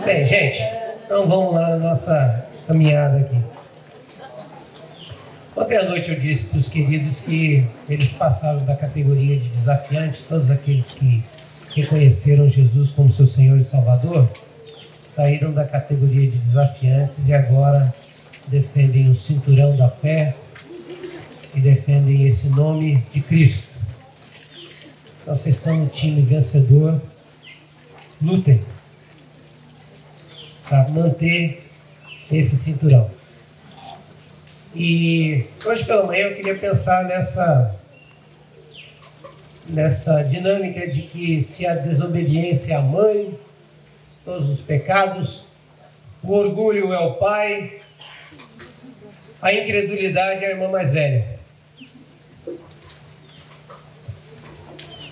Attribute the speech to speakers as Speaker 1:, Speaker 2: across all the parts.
Speaker 1: Bem, gente, então vamos lá na nossa caminhada aqui. Ontem à noite eu disse para os queridos que eles passaram da categoria de desafiantes, todos aqueles que reconheceram Jesus como seu Senhor e Salvador, saíram da categoria de desafiantes e agora defendem o cinturão da fé e defendem esse nome de Cristo. Então vocês estão no time vencedor, lutem para manter esse cinturão. E hoje pela manhã eu queria pensar nessa dinâmica de que se a desobediência é a mãe, todos os pecados, o orgulho é o pai, a incredulidade é a irmã mais velha.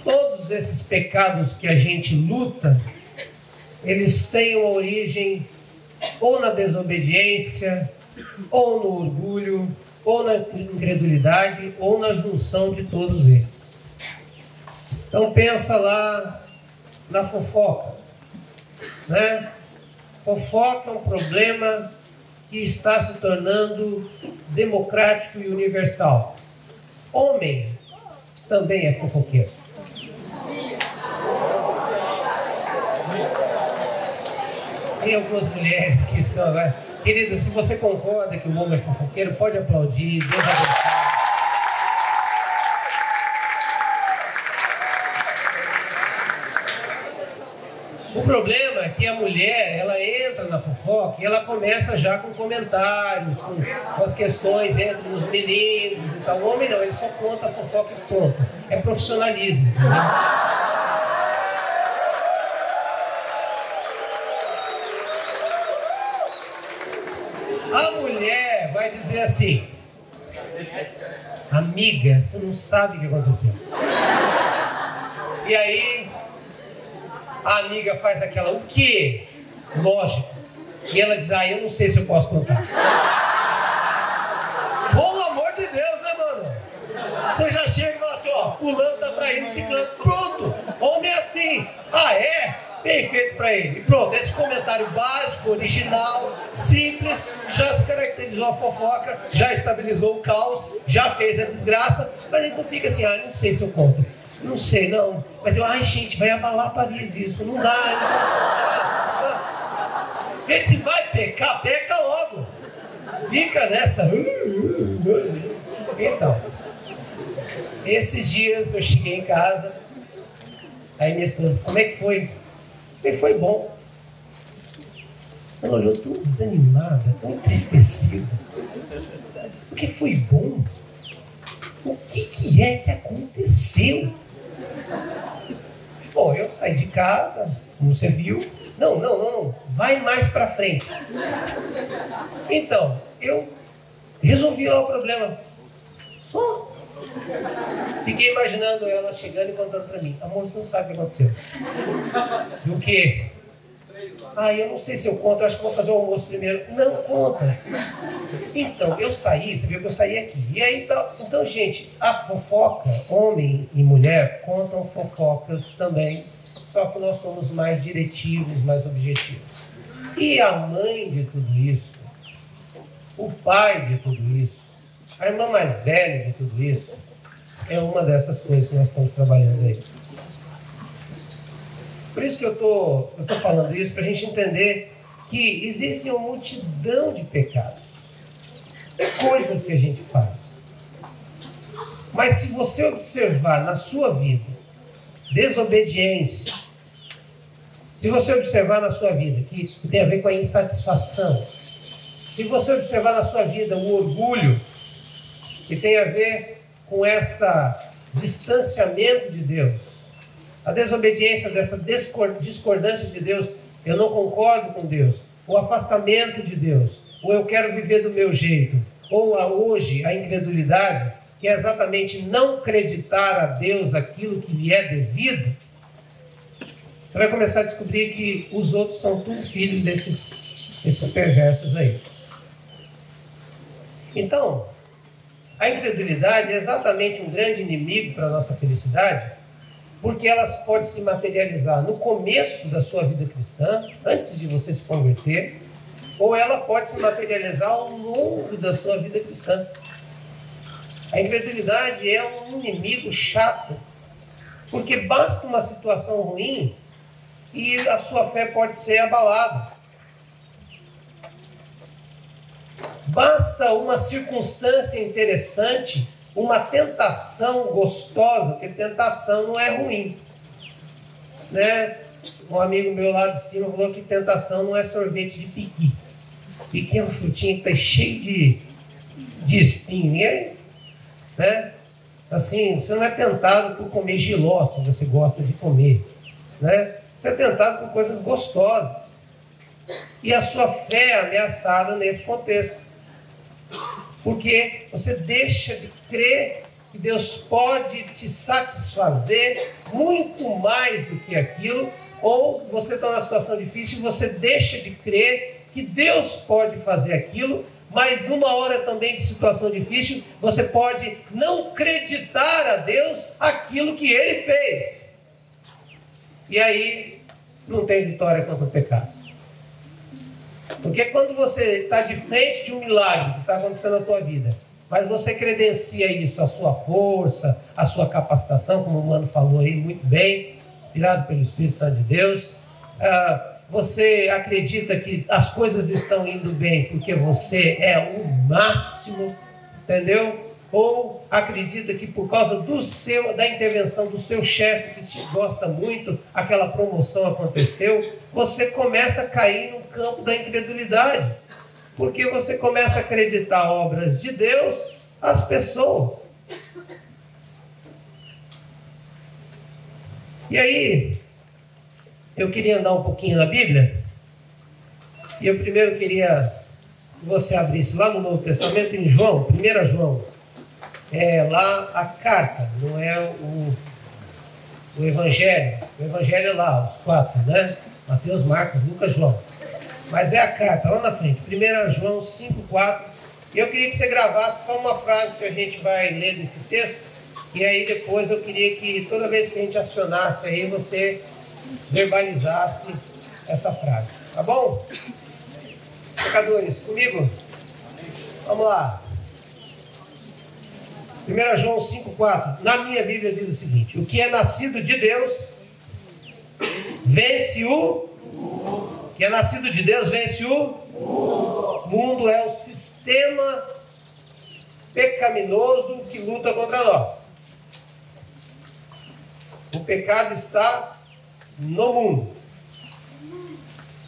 Speaker 1: Todos esses pecados que a gente luta, eles têm uma origem ou na desobediência, ou no orgulho, ou na incredulidade, ou na junção de todos eles. Então pensa lá na fofoca, né? Fofoca é um problema que está se tornando democrático e universal. Homem também é fofoqueiro. Tem algumas mulheres que estão lá. Querida, se você concorda que o homem é fofoqueiro, pode aplaudir. Deus abençoe. O problema é que a mulher, ela entra na fofoca e ela começa já com comentários, com as questões entre os meninos e tal. O homem não, ele só conta a fofoca e pronto. É profissionalismo, entendeu? A mulher vai dizer assim: amiga, você não sabe o que aconteceu. E aí a amiga faz aquela, o quê? Lógico. E ela diz, eu não sei se eu posso contar. Pelo amor de Deus, né, mano? Você já chega e fala assim, fulano tá traindo, ciclano, pronto. Homem é assim. É? Bem feito pra ele. E pronto, esse comentário básico, original, simples, já se caracterizou a fofoca, já estabilizou o caos, já fez a desgraça, mas então fica assim, não sei se eu conto. Não sei, não. Mas gente, vai abalar Paris isso. Não dá. Gente, se vai pecar, peca logo. Fica nessa. Então, esses dias eu cheguei em casa, aí minha esposa, como é que foi? Foi bom. Ela olhou tão desanimada, tão entristecida. Porque foi bom. O que é que aconteceu? Bom, eu saí de casa, como você viu. Não. Vai mais pra frente. Então, eu resolvi lá o problema. Só. Fiquei imaginando ela chegando e contando pra mim. Amor, você não sabe o que aconteceu. E o quê? Eu não sei se eu conto, acho que vou fazer o almoço primeiro. Não, conta. Então, eu saí, você viu que eu saí aqui. E aí, então, gente, a fofoca, homem e mulher, contam fofocas também, só que nós somos mais diretivos, mais objetivos. E a mãe de tudo isso, o pai de tudo isso, a irmã mais velha de tudo isso, é uma dessas coisas que nós estamos trabalhando aí. Por isso que eu tô falando isso, para a gente entender que existe uma multidão de pecados, coisas que a gente faz. Mas se você observar na sua vida desobediência, se você observar na sua vida que tem a ver com a insatisfação, se você observar na sua vida o orgulho, que tem a ver com esse distanciamento de Deus, a desobediência dessa discordância de Deus, eu não concordo com Deus, o afastamento de Deus, ou eu quero viver do meu jeito, ou hoje a incredulidade, que é exatamente não acreditar a Deus aquilo que lhe é devido, você vai começar a descobrir que os outros são tudo filhos desses perversos aí. Então, a incredulidade é exatamente um grande inimigo para a nossa felicidade, porque elas podem se materializar no começo da sua vida cristã, antes de você se converter, ou ela pode se materializar ao longo da sua vida cristã. A incredulidade é um inimigo chato, porque basta uma situação ruim e a sua fé pode ser abalada. Basta uma circunstância interessante, uma tentação gostosa, porque tentação não é ruim, né? Um amigo meu lá de cima falou que tentação não é sorvete de piqui. Piqui é uma frutinha que está cheia de espinho, né? Assim, você não é tentado por comer jiló, se você gosta de comer, né? Você é tentado por coisas gostosas. E a sua fé é ameaçada nesse contexto. Porque você deixa de crer que Deus pode te satisfazer muito mais do que aquilo, ou você está numa situação difícil e você deixa de crer que Deus pode fazer aquilo, mas numa hora também de situação difícil, você pode não acreditar a Deus aquilo que Ele fez. E aí não tem vitória contra o pecado. Porque quando você está de frente de um milagre que está acontecendo na tua vida, mas você credencia isso, a sua força, a sua capacitação, como o Mano falou aí muito bem, inspirado pelo Espírito Santo de Deus, você acredita que as coisas estão indo bem porque você é o máximo, entendeu? Ou acredita que por causa da intervenção do seu chefe, que te gosta muito, aquela promoção aconteceu, você começa a cair no campo da incredulidade, porque você começa a acreditar obras de Deus às pessoas. E aí, eu queria andar um pouquinho na Bíblia, e eu primeiro queria que você abrisse lá no Novo Testamento, em João, 1 João. É lá a carta, não é o Evangelho. O Evangelho é lá, os 4, né? Mateus, Marcos, Lucas, João. Mas é a carta, lá na frente, 1 João 5,4. E eu queria que você gravasse só uma frase que a gente vai ler desse texto. E aí depois eu queria que toda vez que a gente acionasse aí, você verbalizasse essa frase. Tá bom? Pecadores, comigo? Vamos lá. 1 João 5,4. Na minha Bíblia diz o seguinte: o que é nascido de Deus vence o mundo. O que é nascido de Deus vence o mundo. O mundo é o sistema pecaminoso que luta contra nós. O pecado está no mundo.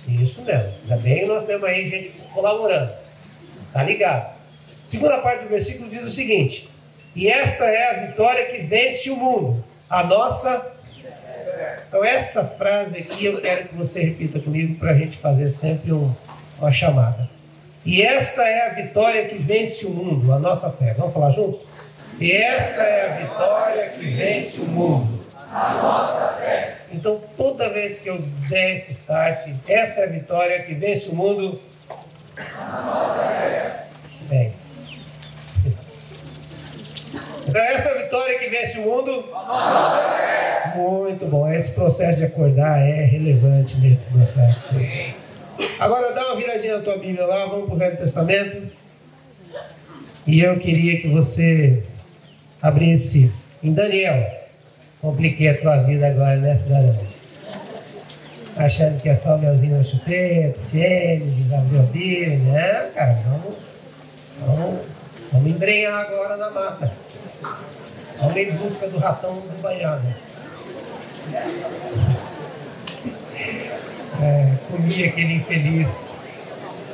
Speaker 1: Isso mesmo. Ainda bem que nós temos aí gente colaborando. Tá ligado? Segunda parte do versículo diz o seguinte: e esta é a vitória que vence o mundo, a nossa. Então essa frase aqui eu quero que você repita comigo para a gente fazer sempre uma chamada. E esta é a vitória que vence o mundo, a nossa fé. Vamos falar juntos? E essa é a vitória que vence o mundo, a nossa fé. Então toda vez que eu der esse start, essa é a vitória que vence o mundo, a nossa fé. Bem. Então essa vitória que vence o mundo, nossa fé. Muito bom. Esse processo de acordar é relevante nesse processo. Agora dá uma viradinha na tua Bíblia lá, vamos para o Velho Testamento. E eu queria que você abrisse em Daniel. Compliquei a tua vida agora, né, cidadão? Achando que é só o melzinho no chupeta, Gênesis, abriu a Bíblia, né? Cara, vamos embrenhar agora na mata. Vamos em busca do ratão do banhado. Comi aquele infeliz.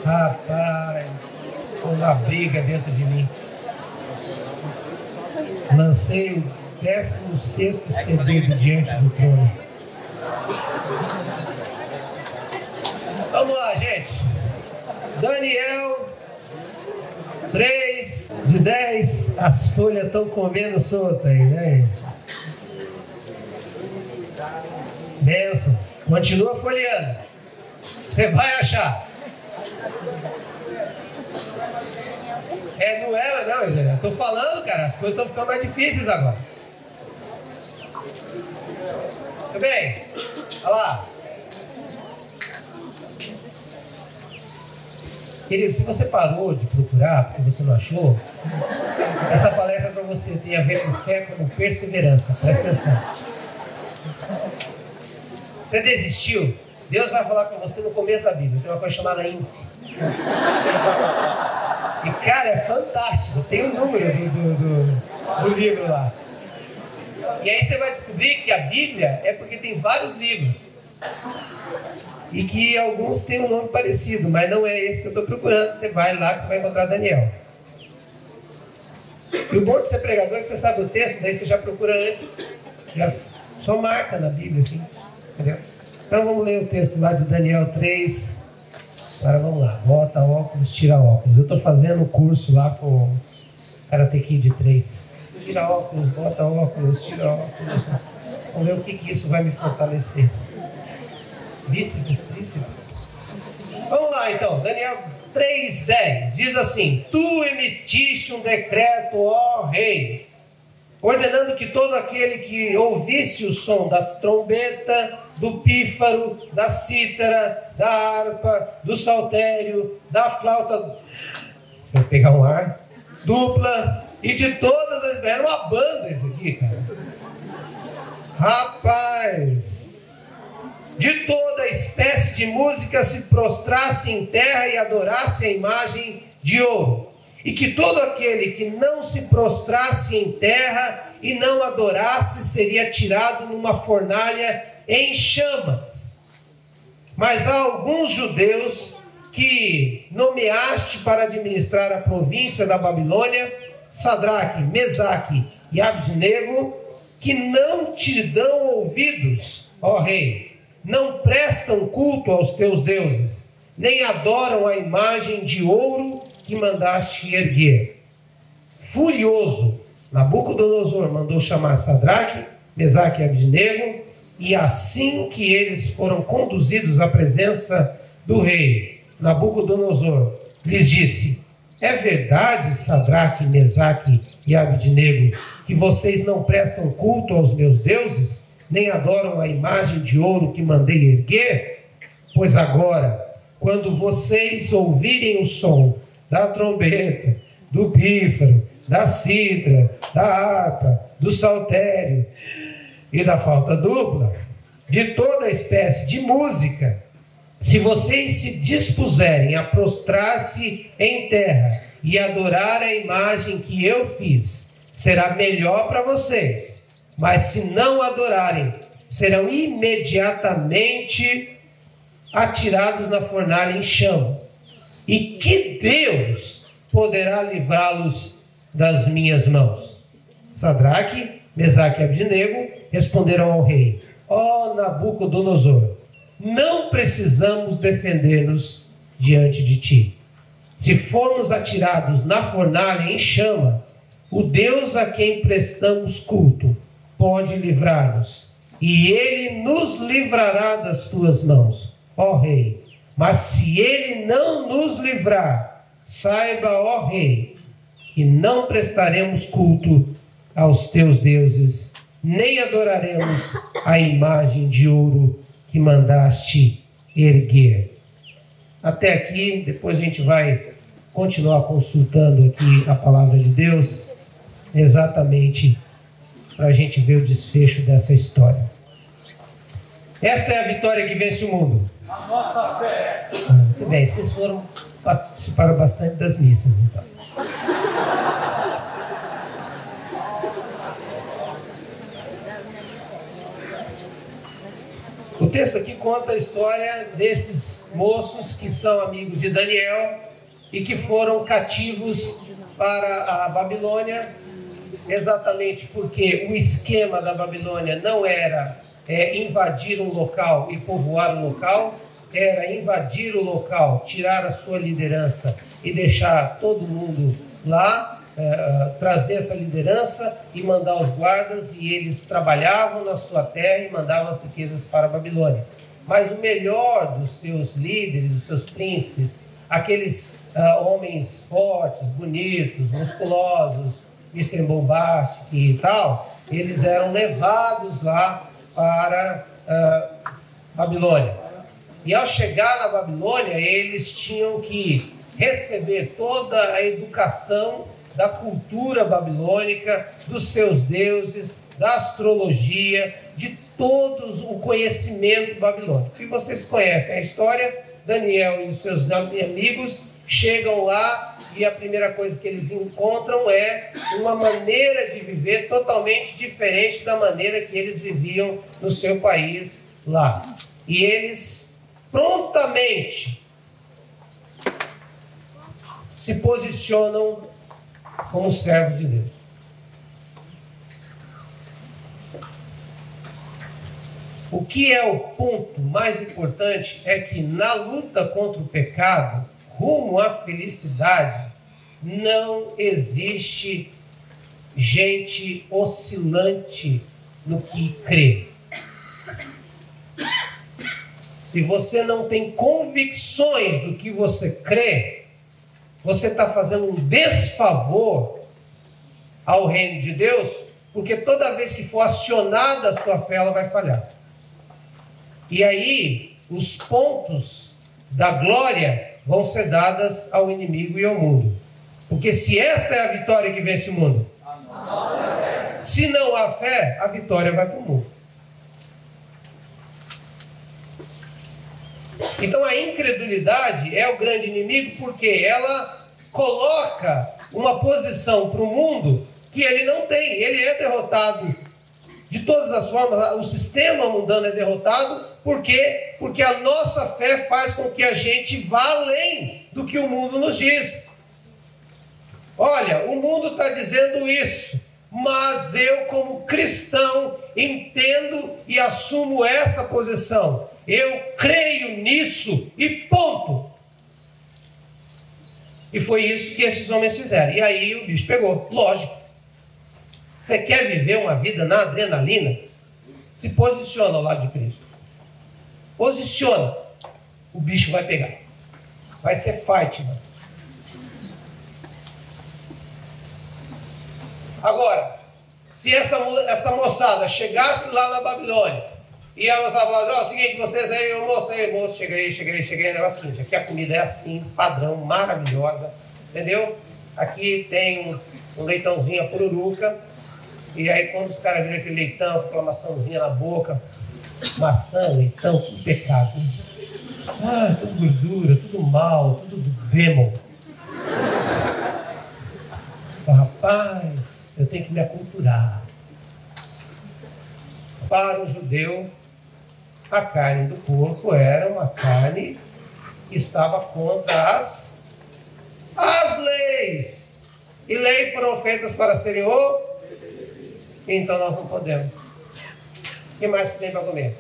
Speaker 1: Rapaz, foi uma briga dentro de mim. Lancei o 16º CD do Diante do Trono. Vamos lá, gente. Daniel 3 de 10. As folhas estão comendo solta aí, né? Benção. Continua folheando. Você vai achar. Não é, não, eu tô falando, cara. As coisas estão ficando mais difíceis agora. Tudo bem? Olha lá. Querido, se você parou de procurar porque você não achou, essa palestra para você tem a ver com fé como perseverança. Presta atenção. Você desistiu? Deus vai falar com você no começo da Bíblia. Tem uma coisa chamada índice. E cara, é fantástico. Tem o número do livro lá. E aí você vai descobrir que a Bíblia é porque tem vários livros. E que alguns têm um nome parecido, mas não é esse que eu estou procurando. Você vai lá que você vai encontrar Daniel. E o bom de ser pregador é que você sabe o texto, daí você já procura antes. Já só marca na Bíblia, assim. Entendeu? Então vamos ler o texto lá de Daniel 3. Agora vamos lá. Bota óculos, tira óculos. Eu estou fazendo o curso lá com o Karate Kid 3. Tira óculos, bota óculos, tira óculos. Vamos ver o que isso vai me fortalecer. Bíceps, tríceps. Vamos lá então, Daniel 3:10 diz assim: Tu emitiste um decreto, ó rei, ordenando que todo aquele que ouvisse o som da trombeta, do pífaro, da cítara, da harpa, do saltério, da flauta, vou pegar um ar, dupla, e de todas as... Era uma banda isso aqui, cara. Rapaz... De toda espécie de música se prostrasse em terra e adorasse a imagem de ouro. E que todo aquele que não se prostrasse em terra e não adorasse seria tirado numa fornalha em chamas. Mas há alguns judeus que nomeaste para administrar a província da Babilônia, Sadraque, Mesaque e Abdenego, que não te dão ouvidos, ó rei. Não prestam culto aos teus deuses, nem adoram a imagem de ouro que mandaste erguer. Furioso, Nabucodonosor mandou chamar Sadraque, Mesaque e Abdenego, e assim que eles foram conduzidos à presença do rei, Nabucodonosor lhes disse: É verdade, Sadraque, Mesaque e Abdenego, que vocês não prestam culto aos meus deuses? Nem adoram a imagem de ouro que mandei erguer? Pois agora, quando vocês ouvirem o som da trombeta, do pífaro, da cítara, da harpa, do saltério e da flauta dupla, de toda espécie de música, se vocês se dispuserem a prostrar-se em terra e adorar a imagem que eu fiz, será melhor para vocês. Mas se não adorarem, serão imediatamente atirados na fornalha em chama. E que Deus poderá livrá-los das minhas mãos? Sadraque, Mesaque e Abdenego responderam ao rei: Ó Nabucodonosor, não precisamos defender-nos diante de ti. Se formos atirados na fornalha em chama, o Deus a quem prestamos culto pode livrar-nos, e ele nos livrará das tuas mãos, ó rei. Mas se ele não nos livrar, saiba, ó rei, que não prestaremos culto aos teus deuses, nem adoraremos a imagem de ouro que mandaste erguer. Até aqui, depois a gente vai continuar consultando aqui a palavra de Deus, exatamente para a gente ver o desfecho dessa história. Esta é a vitória que vence o mundo.
Speaker 2: A nossa fé.
Speaker 1: Muito bem, vocês participaram bastante das missas, então. O texto aqui conta a história desses moços que são amigos de Daniel e que foram cativos para a Babilônia, exatamente porque o esquema da Babilônia não era invadir um local e povoar um local, era invadir o local, tirar a sua liderança e deixar todo mundo lá, trazer essa liderança e mandar os guardas, e eles trabalhavam na sua terra e mandavam as riquezas para a Babilônia. Mas o melhor dos seus líderes, dos seus príncipes, aqueles homens fortes, bonitos, musculosos, Mr. Bombastic e tal, eles eram levados lá para Babilônia. E ao chegar na Babilônia, eles tinham que receber toda a educação da cultura babilônica, dos seus deuses, da astrologia, de todos o conhecimento babilônico. E vocês conhecem a história. Daniel e os seus amigos chegam lá e a primeira coisa que eles encontram é uma maneira de viver totalmente diferente da maneira que eles viviam no seu país lá. E eles prontamente se posicionam como servos de Deus. O que é o ponto mais importante é que na luta contra o pecado, rumo à felicidade, não existe gente oscilante no que crê. Se você não tem convicções do que você crê, você está fazendo um desfavor ao reino de Deus, porque toda vez que for acionada a sua fé, ela vai falhar. E aí, os pontos da glória vão ser dadas ao inimigo e ao mundo. Porque se esta é a vitória que vence o mundo, se não há fé, a vitória vai para o mundo. Então a incredulidade é o grande inimigo, porque ela coloca uma posição para o mundo que ele não tem. Ele é derrotado de todas as formas. O sistema mundano é derrotado. Por quê? Porque a nossa fé faz com que a gente vá além do que o mundo nos diz. Olha, o mundo está dizendo isso, mas eu, como cristão, entendo e assumo essa posição. Eu creio nisso e ponto. E foi isso que esses homens fizeram. E aí o bicho pegou. Lógico. Você quer viver uma vida na adrenalina? Se posiciona ao lado de Cristo. Posiciona. O bicho vai pegar. Vai ser fight, mano. Agora, se essa moçada chegasse lá na Babilônia e a moçada falasse, ó, é o seguinte, vocês aí, moço, chega aí, negócio seguinte, aqui a comida é assim, padrão, maravilhosa, entendeu? Aqui tem um leitãozinho, a pururuca, e aí quando os caras viram aquele leitão, aquela maçãzinha na boca, maçã, leitão, tudo pecado. Ah, tudo gordura, tudo mal, tudo do demon. Rapaz, eu tenho que me aculturar. Para o judeu, a carne do porco era uma carne que estava contra as leis. E leis foram feitas para serem então nós não podemos. O que mais que tem para comer?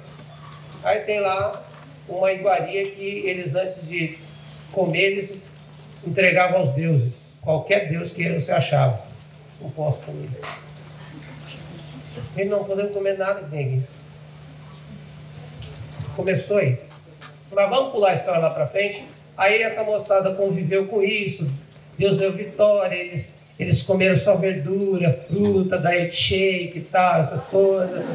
Speaker 1: Aí tem lá uma iguaria que eles, antes de comer, eles entregavam aos deuses. Qualquer deus que você achava. Não posso comer. E não podemos comer nada que tem aqui. Começou aí. Mas vamos pular a história lá para frente. Aí essa moçada conviveu com isso. Deus deu vitória. Eles comeram só verdura, fruta, diet shake e tal, essas coisas.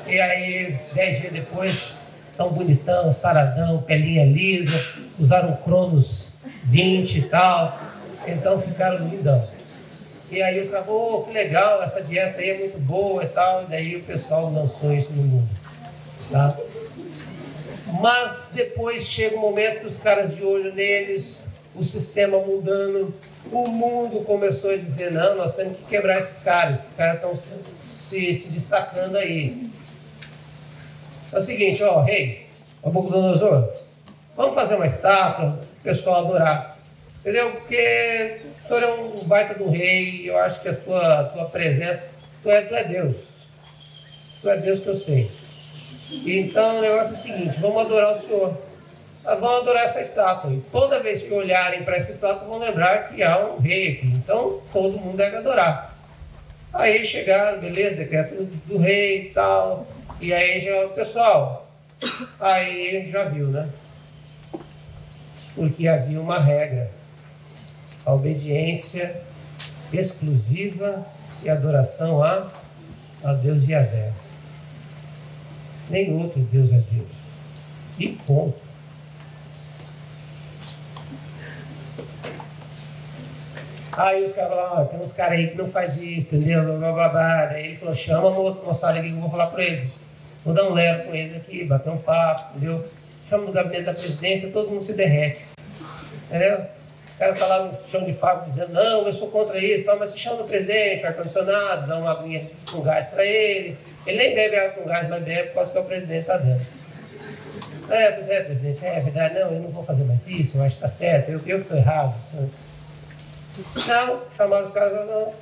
Speaker 1: E aí, 10 dias depois, tão bonitão, saradão, pelinha lisa. Usaram Cronos 20 e tal. Então ficaram lindão. E aí eu falei, oh, que legal, essa dieta aí é muito boa e tal. E daí o pessoal lançou isso no mundo. Tá? Mas depois chega um momento que os caras de olho neles, o sistema mudando, o mundo começou a dizer, não, nós temos que quebrar esses caras estão se destacando aí. É o seguinte, ó, rei, Nabucodonosor, vamos fazer uma estátua, o pessoal adorar. Entendeu? Porque o senhor é um baita do rei, eu acho que a tua presença, tu é Deus. Tu é Deus que eu sei. E então o negócio é o seguinte, vamos adorar o senhor. Nós vamos adorar essa estátua. E toda vez que olharem para essa estátua, vão lembrar que há um rei aqui. Então todo mundo deve adorar. Aí chegaram, beleza, decreto do rei e tal. E aí já, pessoal, aí já viu, né? Porque havia uma regra. A obediência exclusiva e adoração a Deus Yahvé. nem outro Deus é Deus. E ponto. Aí os caras falaram, tem uns caras aí que não faz isso, entendeu? Blá, blá, blá. Daí ele falou, chama um outro moçada aqui que eu vou falar para eles. Vou dar um lero com eles aqui, bater um papo, entendeu? Chama no gabinete da presidência, todo mundo se derrete. Entendeu? O cara está lá no chão de fábrica dizendo, não, eu sou contra isso, tá, mas se chama o presidente, ar-condicionado, dá uma aguinha com gás para ele. Ele nem bebe água com gás, mas bebe por causa que o presidente está dando. Pois é, presidente, é verdade, não, eu não vou fazer mais isso, eu acho que está certo, eu que estou errado. Não, chamaram os caras, não.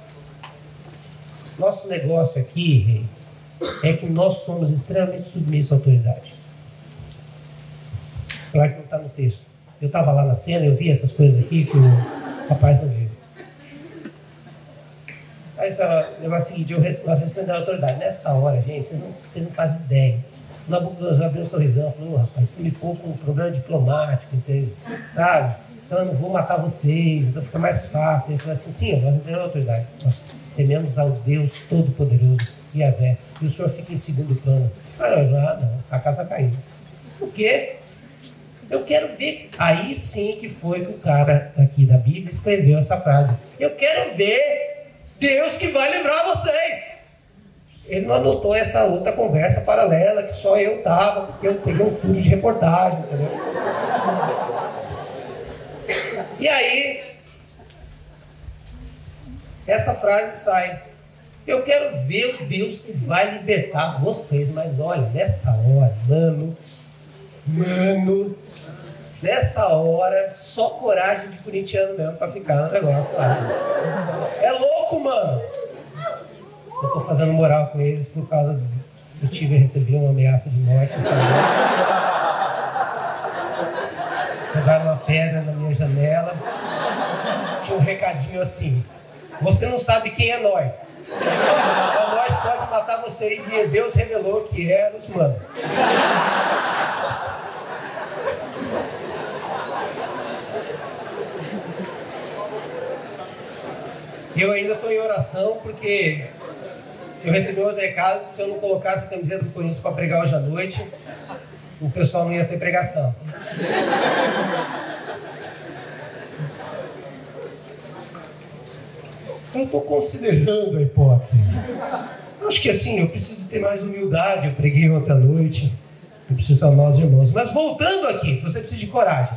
Speaker 1: Nosso negócio aqui, rei, é que nós somos extremamente submissos à autoridade. Claro que não está no texto. Eu estava lá na cena, eu vi essas coisas aqui que o rapaz não viu. Aí o negócio é o seguinte, nós respondemos a autoridade. Nessa hora, gente, vocês não fazem ideia. O Nabucodonosor abriu um sorrisão, falou, rapaz, você me pôr com um problema diplomático, entende? Sabe? Então eu não vou matar vocês, então fica mais fácil. Ele falou assim, sim, nós entendemos a autoridade. Nós tememos ao Deus Todo-Poderoso, Yahvé, e o senhor fica em segundo plano. Não, a casa caiu. O quê? Eu quero ver. Aí sim que foi que o cara aqui da Bíblia escreveu essa frase. Eu quero ver Deus que vai livrar vocês. Ele não anotou essa outra conversa paralela que só eu estava, porque eu peguei um furo de reportagem, entendeu? E aí, essa frase sai. Eu quero ver o Deus que vai libertar vocês. Mas olha, nessa hora, mano, nessa hora, só coragem de corintiano mesmo para ficar no negócio. É louco, mano. Eu tô fazendo moral com eles por causa do Tigre receber uma ameaça de morte. Jogaram uma pedra na minha janela. Tinha um recadinho assim: você não sabe quem é nós. Então nós pode matar você. E Deus revelou que eram os manos. Eu ainda estou em oração porque eu recebi outro recado que se eu não colocasse a camiseta do Corinthians para pregar hoje à noite, o pessoal não ia ter pregação. Eu estou considerando a hipótese. Acho que assim, eu preciso ter mais humildade. Eu preguei ontem à noite, eu preciso amar os irmãos. Mas voltando aqui, você precisa de coragem.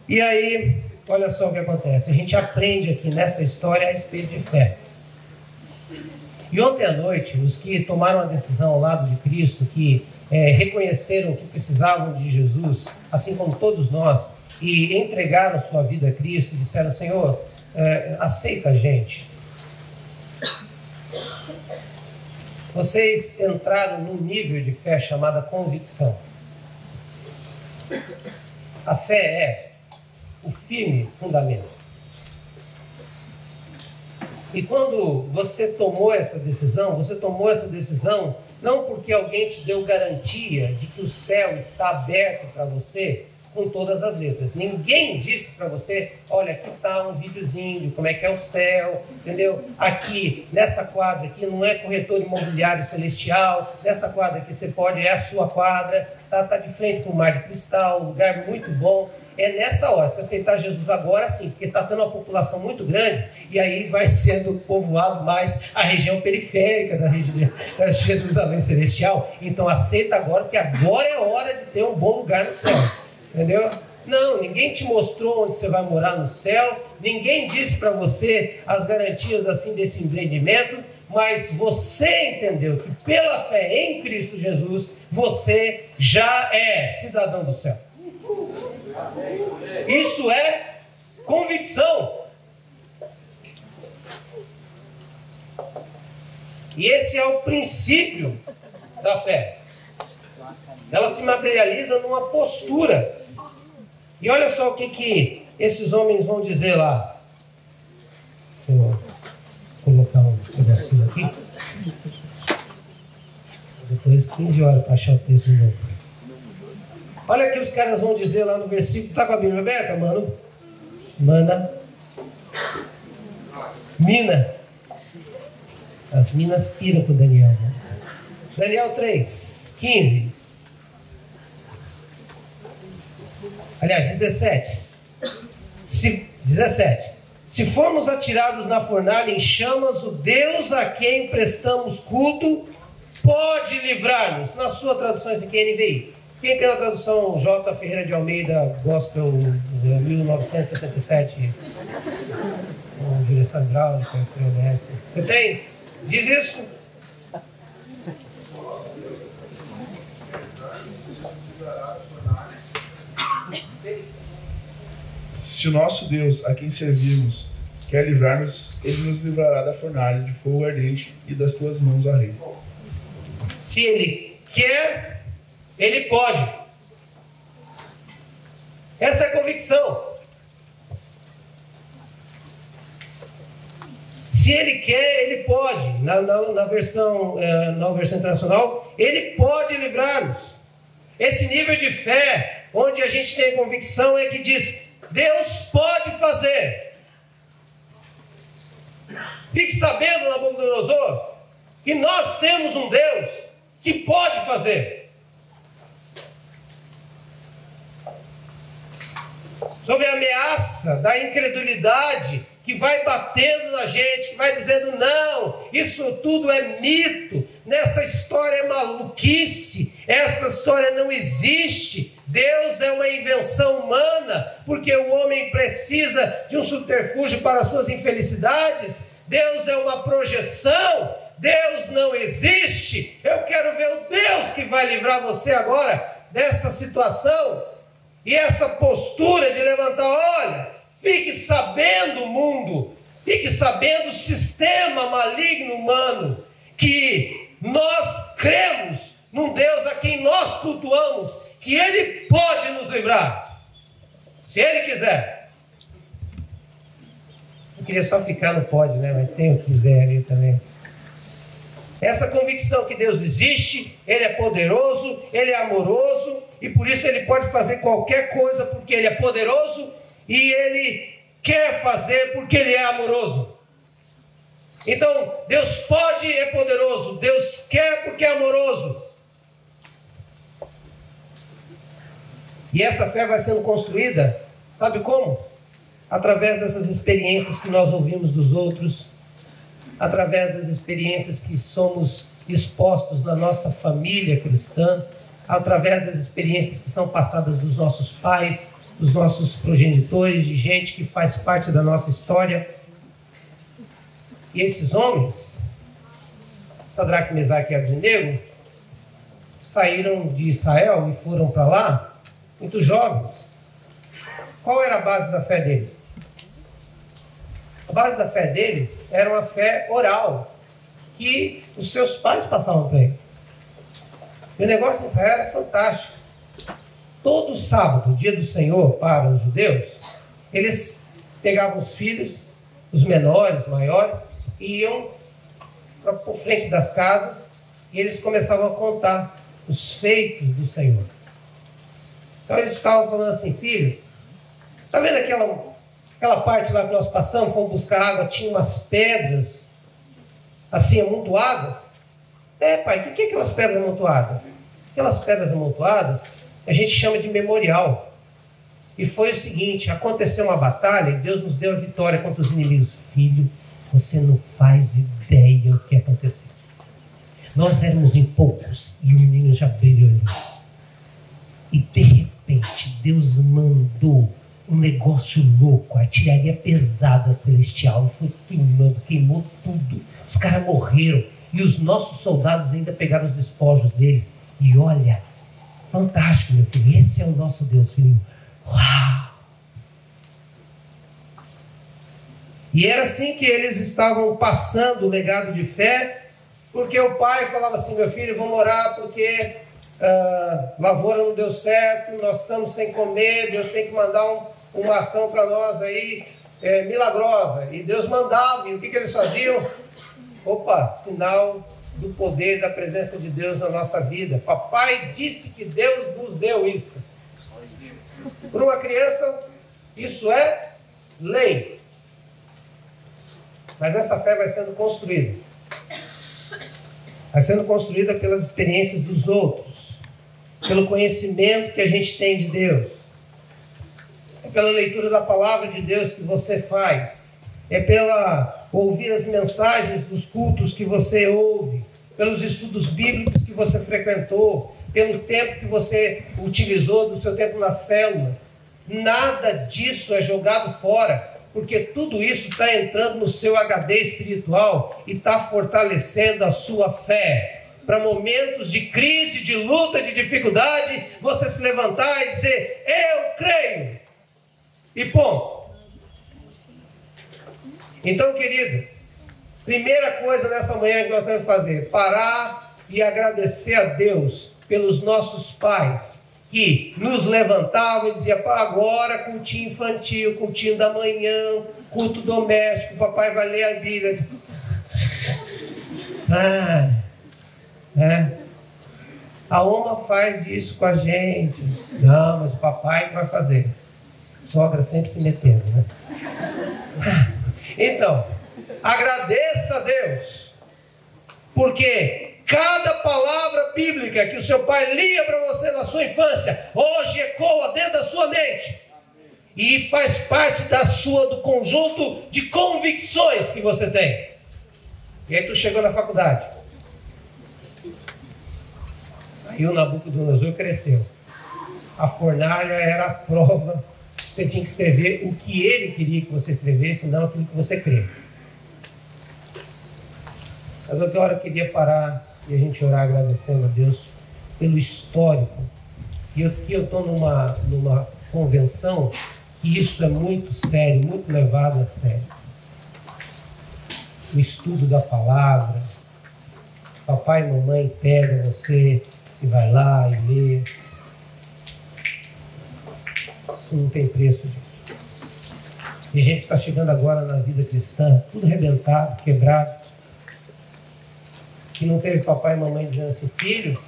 Speaker 1: E aí, olha só o que acontece. A gente aprende aqui nessa história a respeito de fé. E ontem à noite, os que tomaram a decisão ao lado de Cristo, que reconheceram que precisavam de Jesus, assim como todos nós, e entregaram sua vida a Cristo, disseram, Senhor, aceita a gente. Vocês entraram num nível de fé chamada convicção. A fé é o firme fundamento. E quando você tomou essa decisão não porque alguém te deu garantia de que o céu está aberto para você com todas as letras. Ninguém disse para você, olha, aqui está um videozinho de como é que é o céu, entendeu? Aqui, nessa quadra aqui, não é corretor imobiliário celestial, nessa quadra aqui você pode, é a sua quadra, está de frente para o mar de cristal, um lugar muito bom. É nessa hora, se aceitar Jesus agora sim, porque está tendo uma população muito grande e aí vai sendo povoado mais a região periférica da Jerusalém Celestial. Então aceita agora, porque agora é hora de ter um bom lugar no céu. Entendeu? Não, ninguém te mostrou onde você vai morar no céu, ninguém disse para você as garantias assim desse empreendimento, mas você entendeu que pela fé em Cristo Jesus, você já é cidadão do céu. Isso é convicção. E esse é o princípio da fé. Ela se materializa numa postura. E olha só o que esses homens vão dizer lá. Deixa eu colocar um pedacinho aqui. Depois 15 horas para achar o texto de novo. Olha o que os caras vão dizer lá no versículo. Está com a Bíblia aberta, mano? Mina. As minas piram com Daniel. Né? Daniel 3, 15. Aliás, 17. 17. Se formos atirados na fornalha em chamas, o Deus a quem prestamos culto pode livrar-nos. Na sua tradução, esse aqui é NVI. Quem tem a tradução J. Ferreira de Almeida, Gospel 1967, com direção hidráulica, você tem? Diz isso?
Speaker 2: Se o nosso Deus, a quem servimos, quer livrar-nos, Ele nos livrará da fornalha de fogo ardente e das tuas mãos, ó Rei.
Speaker 1: Se Ele quer, Ele pode. Essa é a convicção. Se Ele quer, Ele pode. Na versão internacional, Ele pode livrar-nos. Esse nível de fé, onde a gente tem convicção, é que diz: Deus pode fazer. Fique sabendo, Nabucodonosor, que nós temos um Deus que pode fazer. Sobre a ameaça da incredulidade que vai batendo na gente, que vai dizendo: não, isso tudo é mito, nessa história é maluquice, essa história não existe, Deus é uma invenção humana, porque o homem precisa de um subterfúgio para as suas infelicidades, Deus é uma projeção, Deus não existe. Eu quero ver o Deus que vai livrar você agora dessa situação, e essa postura de levantar: olha, fique sabendo, mundo, fique sabendo, sistema maligno humano, que nós cremos num Deus a quem nós cultuamos, que Ele pode nos livrar, se Ele quiser. Eu queria só ficar no pode, né? Mas tem o que quiser ali também. Essa convicção que Deus existe, Ele é poderoso, Ele é amoroso, e por isso Ele pode fazer qualquer coisa, porque Ele é poderoso, e Ele quer fazer porque Ele é amoroso. Então, Deus pode, é poderoso, Deus quer porque é amoroso. E essa fé vai sendo construída, sabe como? Através dessas experiências que nós ouvimos dos outros, através das experiências que somos expostos na nossa família cristã, através das experiências que são passadas dos nossos pais, dos nossos progenitores, de gente que faz parte da nossa história. E esses homens, Sadraque, Mesaque e Abdenego, saíram de Israel e foram para lá muito jovens. Qual era a base da fé deles? A base da fé deles era uma fé oral, que os seus pais passavam para eles. E o negócio em Israel era fantástico. Todo sábado, dia do Senhor, para os judeus, eles pegavam os filhos, os menores, maiores, e iam por frente das casas, e eles começavam a contar os feitos do Senhor. Então eles ficavam falando assim: filho, está vendo aquela parte lá que nós passamos, fomos buscar água, tinha umas pedras assim amontoadas? É, pai, o que é aquelas pedras amontoadas? Aquelas pedras amontoadas a gente chama de memorial. E foi o seguinte: aconteceu uma batalha e Deus nos deu a vitória contra os inimigos. Filho, você não faz ideia o que aconteceu. Nós éramos em poucos e o menino já brilhou. E de repente Deus mandou um negócio louco, artilharia pesada celestial, foi filmando, queimou tudo, os caras morreram, e os nossos soldados ainda pegaram os despojos deles. E olha, fantástico, meu filho, esse é o nosso Deus, filhinho. Uau! E era assim que eles estavam passando o legado de fé, porque o pai falava assim: meu filho, vamos orar porque lavoura não deu certo, nós estamos sem comer, Deus tem que mandar uma ação para nós aí, milagrosa. E Deus mandava, e o que eles faziam? Opa, sinal do poder da presença de Deus na nossa vida. Papai disse que Deus nos deu isso. Para uma criança, isso é lei. Mas essa fé vai sendo construída. Vai sendo construída pelas experiências dos outros. pelo conhecimento que a gente tem de Deus, é pela leitura da palavra de Deus que você faz, é pela ouvir as mensagens dos cultos que você ouve, pelos estudos bíblicos que você frequentou, pelo tempo que você utilizou do seu tempo nas células. Nada disso é jogado fora, porque tudo isso está entrando no seu HD espiritual e está fortalecendo a sua fé. Para momentos de crise, de luta, de dificuldade, você se levantar e dizer: eu creio. E ponto. Então, querido, primeira coisa nessa manhã que nós temos que fazer: parar e agradecer a Deus pelos nossos pais, que nos levantavam e diziam: pá, agora cultinho infantil, cultinho da manhã, culto doméstico, papai vai ler a Bíblia. A Oma faz isso com a gente. Não, mas o papai que vai fazer. Sogra sempre se metendo, né? Então, agradeça a Deus, porque cada palavra bíblica que o seu pai lia para você na sua infância, hoje ecoa dentro da sua mente e faz parte do conjunto de convicções que você tem. E aí tu chegou na faculdade, aí o Nabucodonosor cresceu, a fornalha era a prova. Você tinha que escrever o que ele queria que você escrevesse, não aquilo que você crê. Mas outra hora eu queria parar e a gente orar agradecendo a Deus pelo histórico. E aqui eu estou numa convenção que isso é muito sério, muito levado a sério. O estudo da palavra. Papai e mamãe pegam você e vai lá e lê. Isso não tem preço disso. E a gente está chegando agora na vida cristã, tudo arrebentado, quebrado. Que não teve papai e mamãe dizendo assim: filho,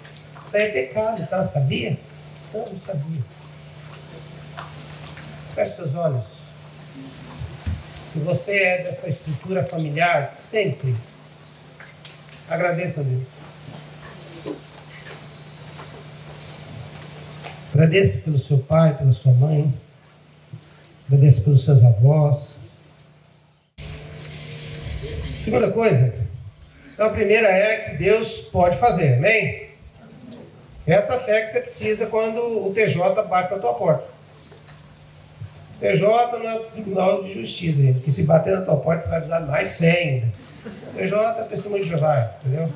Speaker 1: isso aí é pecado, tá? Sabia? Não, não sabia. Feche seus olhos. Se você é dessa estrutura familiar, sempre agradeça a Deus. Agradeça pelo seu pai, pela sua mãe. Agradeça pelos seus avós. Segunda coisa. Então, a primeira é que Deus pode fazer, amém? Essa fé que você precisa quando o TJ bate na tua porta. O TJ não é o Tribunal de Justiça, que se bater na tua porta você vai precisar mais fé ainda. O TJ é testemunho de Jeová, entendeu?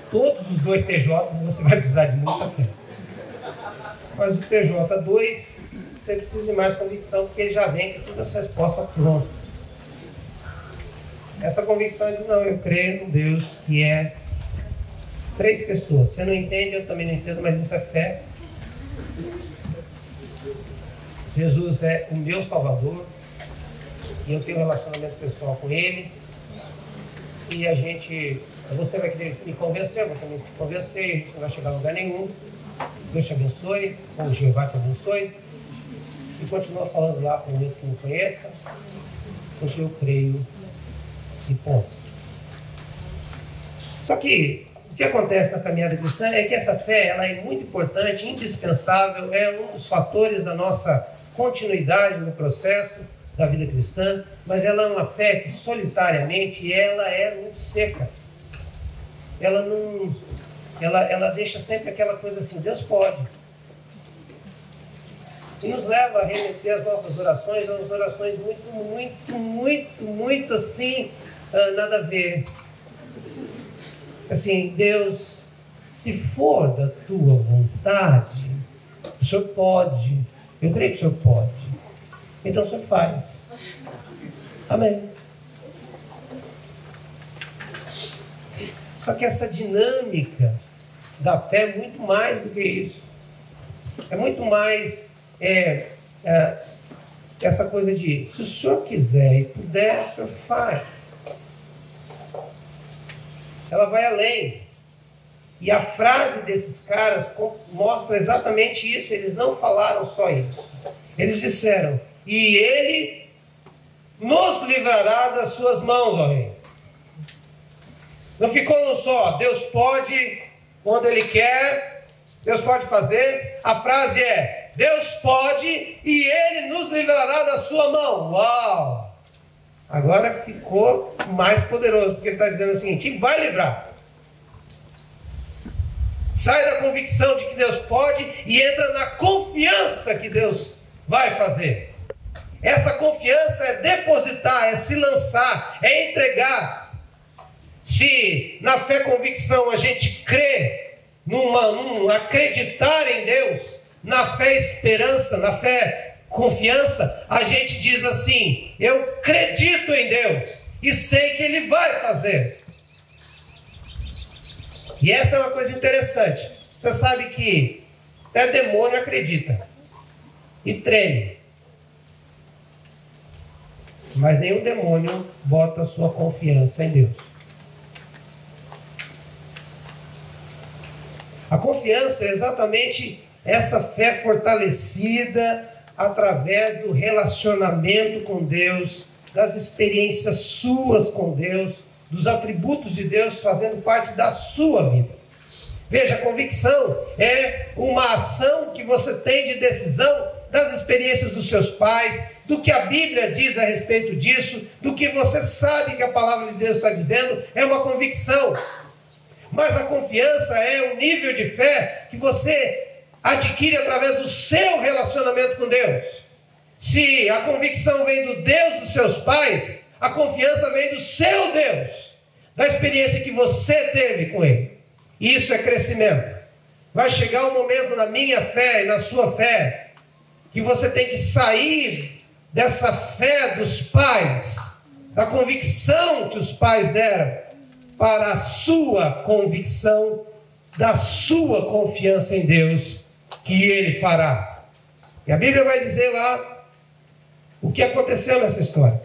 Speaker 1: Todos os dois TJs você vai precisar de muita fé. Mas o TJ2, você precisa de mais convicção, porque ele já vem com todas as respostas prontas. Essa convicção é de: não, eu creio num Deus que é 3 pessoas. Você não entende, eu também não entendo, mas isso é fé. Jesus é o meu Salvador e eu tenho um relacionamento pessoal com Ele. E você vai querer me convencer, eu vou também te convencer, não vai chegar a lugar nenhum. Deus te abençoe, ou Jeová te abençoe. E continua falando lá para o outro que não conheça, porque eu creio. E ponto. Só que o que acontece na caminhada cristã é que essa fé ela é muito importante, indispensável, é um dos fatores da nossa continuidade no processo da vida cristã, mas ela é uma fé que solitariamente ela é muito seca. Ela deixa sempre aquela coisa assim: Deus pode. E nos leva a remeter as nossas orações, as orações muito assim, nada a ver. Assim: Deus, se for da tua vontade, o Senhor pode. Eu creio que o Senhor pode. Então o Senhor faz. Amém. Só que essa dinâmica da fé é muito mais do que isso. É muito mais essa coisa de: se o Senhor quiser e puder, o Senhor faz. Ela vai além. E a frase desses caras mostra exatamente isso. Eles não falaram só isso. Eles disseram: e Ele nos livrará das suas mãos, ó Rei. Não ficou no só: Deus pode, quando Ele quer, Deus pode fazer. A frase é: Deus pode e Ele nos livrará da sua mão. Uau! Agora ficou mais poderoso, porque Ele está dizendo o seguinte: Ele vai livrar. Sai da convicção de que Deus pode e entra na confiança que Deus vai fazer. Essa confiança é depositar, é se lançar, é entregar. Se na fé convicção a gente crê num acreditar em Deus, na fé esperança, na fé confiança, a gente diz assim: eu acredito em Deus e sei que Ele vai fazer. E essa é uma coisa interessante. Você sabe que até demônio acredita e treme, mas nenhum demônio bota sua confiança em Deus. A confiança é exatamente essa fé fortalecida através do relacionamento com Deus, das experiências suas com Deus, dos atributos de Deus fazendo parte da sua vida. Veja, a convicção é uma ação que você tem de decisão das experiências dos seus pais, do que a Bíblia diz a respeito disso, do que você sabe que a palavra de Deus está dizendo, é uma convicção. Mas a confiança é um nível de fé que você adquire através do seu relacionamento com Deus. Se a convicção vem do Deus dos seus pais, a confiança vem do seu Deus, da experiência que você teve com Ele. Isso é crescimento. Vai chegar um momento na minha fé e na sua fé que você tem que sair dessa fé dos pais, da convicção que os pais deram, para a sua convicção, da sua confiança em Deus, que Ele fará. E a Bíblia vai dizer lá o que aconteceu nessa história.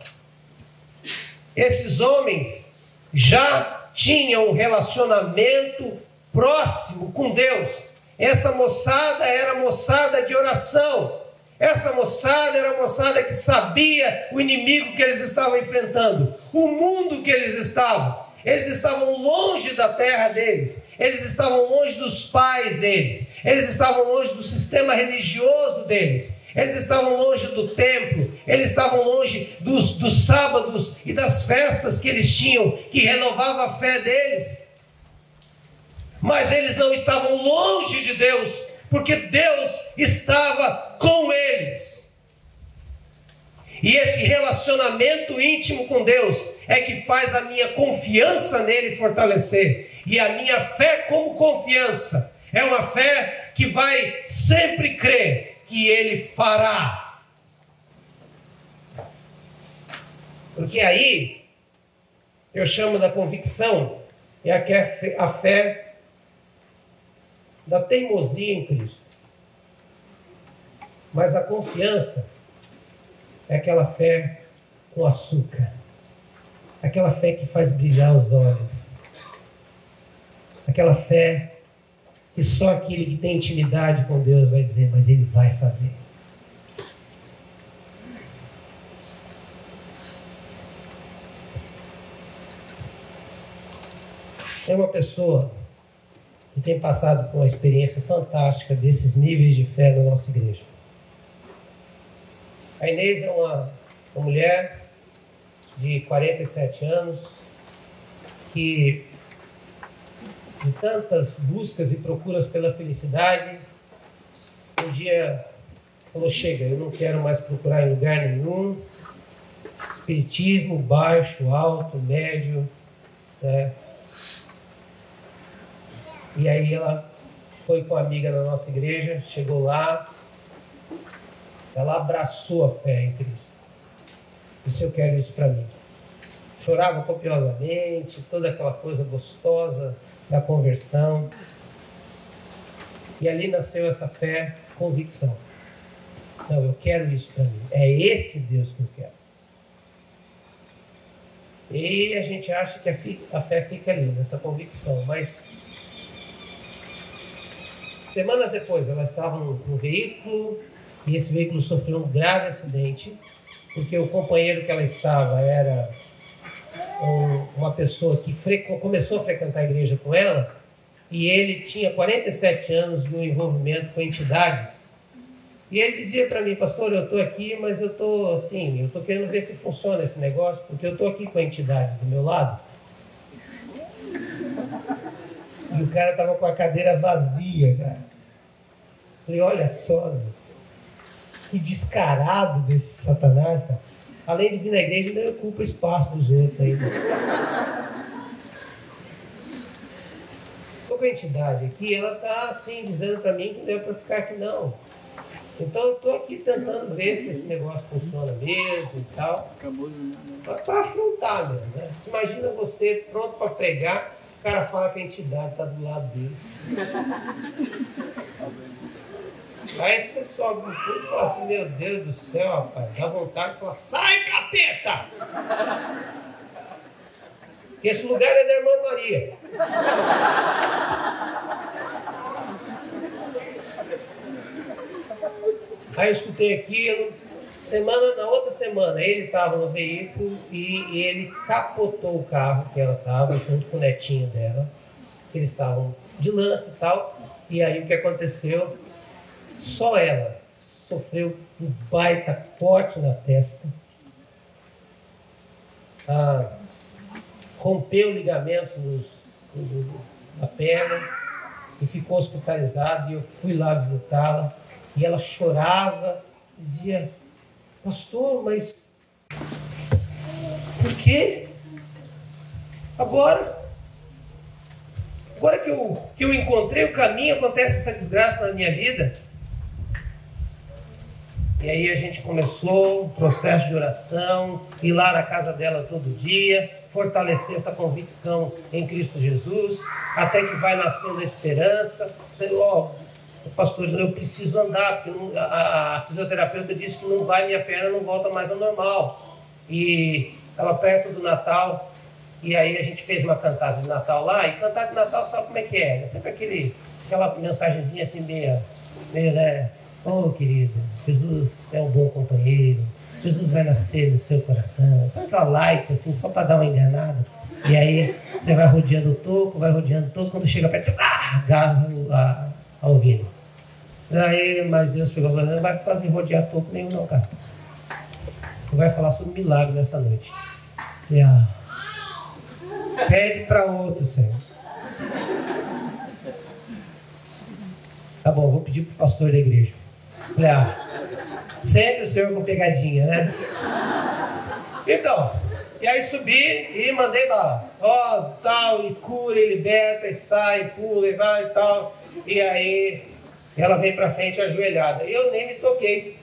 Speaker 1: Esses homens já tinham um relacionamento próximo com Deus. Essa moçada era moçada de oração. Essa moçada era a moçada que sabia o inimigo que eles estavam enfrentando, o mundo que eles estavam. Eles estavam longe da terra deles, eles estavam longe dos pais deles, eles estavam longe do sistema religioso deles, eles estavam longe do templo, eles estavam longe dos sábados e das festas que eles tinham, que renovava a fé deles. Mas eles não estavam longe de Deus, porque Deus estava com eles. E esse relacionamento íntimo com Deus é que faz a minha confiança nele fortalecer. E a minha fé como confiança é uma fé que vai sempre crer que Ele fará. Porque aí eu chamo da convicção, é a fé da teimosia em Cristo. Mas a confiança é aquela fé com açúcar, aquela fé que faz brilhar os olhos, aquela fé que só aquele que tem intimidade com Deus vai dizer: mas Ele vai fazer. É uma pessoa que tem passado por uma experiência fantástica desses níveis de fé na nossa igreja. A Inês é uma mulher de 47 anos que, de tantas buscas e procuras pela felicidade, um dia falou: chega, eu não quero mais procurar em lugar nenhum. Espiritismo, baixo, alto, médio, né? E aí ela foi com uma amiga na nossa igreja, chegou lá, ela abraçou a fé em Cristo. Disse: eu quero isso para mim. Chorava copiosamente, toda aquela coisa gostosa da conversão. E ali nasceu essa fé, convicção. Não, eu quero isso para mim. É esse Deus que eu quero. E a gente acha que a fé fica ali, nessa convicção. Mas semanas depois, elas estavam no veículo, e esse veículo sofreu um grave acidente, porque o companheiro que ela estava era uma pessoa que começou a frequentar a igreja com ela, e ele tinha 47 anos no envolvimento com entidades. E ele dizia para mim, pastor, eu estou aqui, mas eu estou assim, eu estou querendo ver se funciona esse negócio, porque eu estou aqui com a entidade do meu lado. E o cara estava com a cadeira vazia, cara. Falei, olha só, meu, que descarado desse Satanás, cara. Além de vir na igreja, ainda ocupa o espaço dos outros ainda. Estou com a entidade aqui, ela está assim, dizendo para mim que não deu para ficar aqui não. Então eu estou aqui tentando ver se esse negócio funciona mesmo e tal. Para afrontar mesmo, né? Você imagina você pronto para pregar, o cara fala que a entidade está do lado dele. Aí você sobe no fundo e fala assim, meu Deus do céu, rapaz, dá vontade de falar, sai, capeta! Esse lugar é da irmã Maria. Aí eu escutei aquilo, na outra semana ele estava no veículo e ele capotou o carro que ela estava, junto com o netinho dela. Eles estavam de lance e tal, e aí o que aconteceu? Só ela sofreu um baita corte na testa, rompeu o ligamento da perna e ficou hospitalizada. E eu fui lá visitá-la e ela chorava, dizia, pastor, mas por quê? Agora que eu encontrei o caminho, acontece essa desgraça na minha vida. E aí a gente começou um processo de oração, ir lá na casa dela todo dia, fortalecer essa convicção em Cristo Jesus, até que vai nascendo a esperança. Pastor, eu preciso andar, porque a fisioterapeuta disse que minha perna não volta mais ao normal. E estava perto do Natal, e aí a gente fez uma cantada de Natal lá, e cantada de Natal sabe como é que é? É sempre aquela mensagenzinha assim meio, né? Oh, querido, Jesus é um bom companheiro, Jesus vai nascer no seu coração. Sabe aquela light, assim, só para dar uma enganada? E aí você vai rodeando o toco, quando chega perto, você agarra a ovelha. Aí, mas Deus pegou e falou, não vai fazer rodear toco nenhum não, cara. Você vai falar sobre milagre nessa noite. Pede para outro, Senhor. Tá bom, vou pedir para o pastor da igreja. Falei, sempre o senhor com pegadinha, né? Então, e aí subi e mandei bala. Tal, e cura, e liberta, e sai, e pula, e vai e tal. E aí ela vem pra frente ajoelhada. E eu nem me toquei.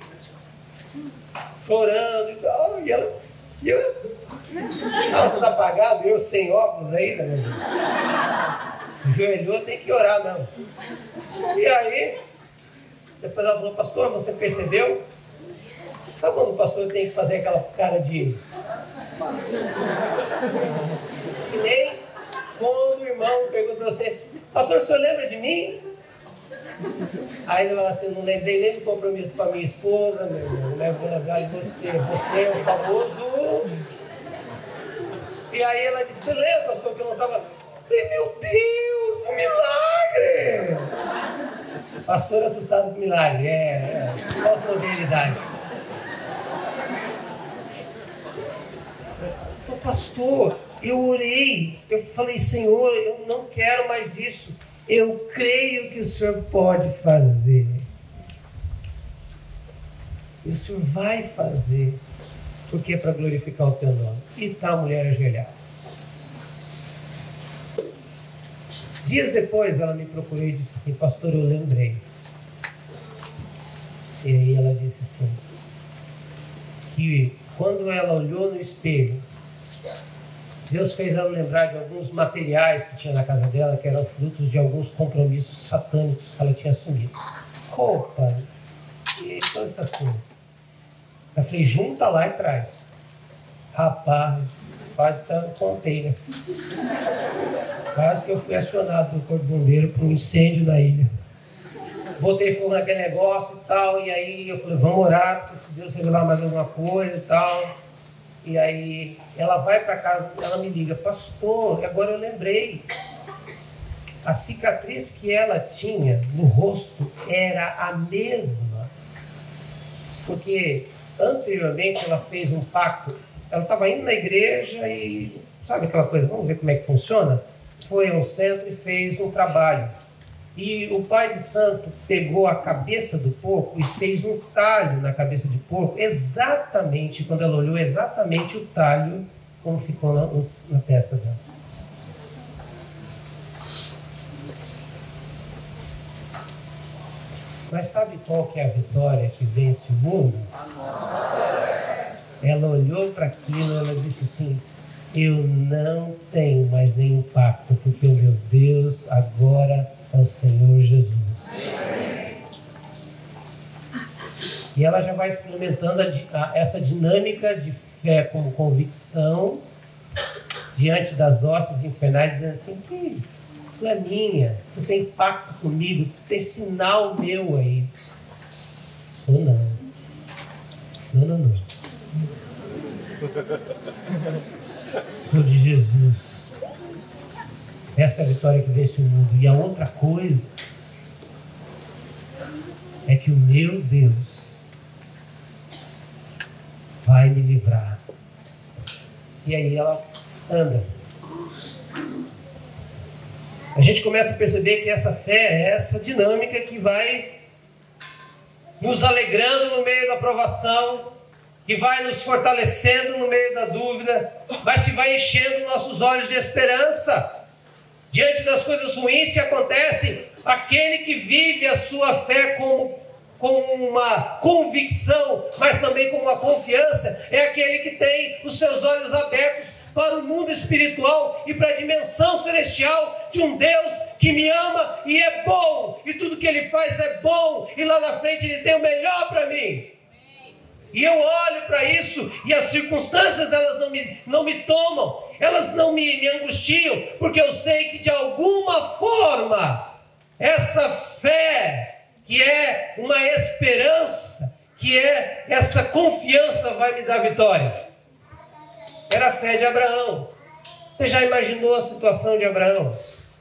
Speaker 1: Chorando e tal. E ela estava tudo apagado, eu sem óculos ainda, meu Deus. Ajoelhou, tem que orar mesmo. E aí, depois ela falou, pastor, você percebeu? Sabe quando o pastor tem que fazer aquela cara de... Que nem quando o irmão pergunta para você, pastor, o senhor lembra de mim? Aí ele fala assim, não lembrei nem do compromisso com a minha esposa, meu irmão, não vou lembrar de você, você é o famoso... E aí ela disse, você lembra, pastor, que eu não estava... Falei, meu Deus, um milagre! Pastor assustado com milagre, pós-modernidade. Pastor, eu orei, eu falei, Senhor, eu não quero mais isso, eu creio que o Senhor pode fazer. E o Senhor vai fazer, porque é para glorificar o teu nome. E está a mulher ajoelhada. Dias depois ela me procurou e disse assim, pastor, eu lembrei. E aí ela disse assim, que quando ela olhou no espelho, Deus fez ela lembrar de alguns materiais que tinha na casa dela, que eram frutos de alguns compromissos satânicos que ela tinha assumido. Roupa e todas essas coisas. Eu falei, junta lá e traz. Rapaz, quase que eu contei, né? Quase que eu fui acionado do Corpo de Bombeiro para um incêndio na ilha. Botei fogo naquele negócio e tal, e aí eu falei, vamos orar, porque se Deus revelar mais alguma coisa e tal. E aí ela vai para casa, ela me liga, pastor, agora eu lembrei. A cicatriz que ela tinha no rosto era a mesma, porque anteriormente ela fez um pacto. Ela estava indo na igreja e, sabe aquela coisa, vamos ver como é que funciona? Foi ao centro e fez um trabalho. E o pai de santo pegou a cabeça do porco e fez um talho na cabeça de porco, exatamente, quando ela olhou, exatamente o talho como ficou na testa dela. Mas sabe qual que é a vitória que vence o mundo? Ela olhou para aquilo e ela disse assim: eu não tenho mais nenhum pacto, porque o meu Deus agora é o Senhor Jesus. E ela já vai experimentando essa dinâmica de fé como convicção diante das hostes infernais, dizendo assim: que tu é minha, tu tem pacto comigo, tu tem sinal meu aí. Ou não. Não. Sou de Jesus. Essa é a vitória que vence o mundo. E a outra coisa é que o meu Deus vai me livrar. E aí ela anda. A gente começa a perceber que essa fé é essa dinâmica que vai nos alegrando no meio da provação, que vai nos fortalecendo no meio da dúvida, mas que vai enchendo nossos olhos de esperança diante das coisas ruins que acontecem. Aquele que vive a sua fé como uma convicção, mas também como uma confiança, é aquele que tem os seus olhos abertos para o mundo espiritual e para a dimensão celestial de um Deus que me ama e é bom, e tudo que Ele faz é bom, e lá na frente Ele tem o melhor para mim. E eu olho para isso, e as circunstâncias elas não me tomam, elas não me angustiam, porque eu sei que de alguma forma, essa fé, que é uma esperança, que é essa confiança, vai me dar vitória. Era a fé de Abraão. Você já imaginou a situação de Abraão?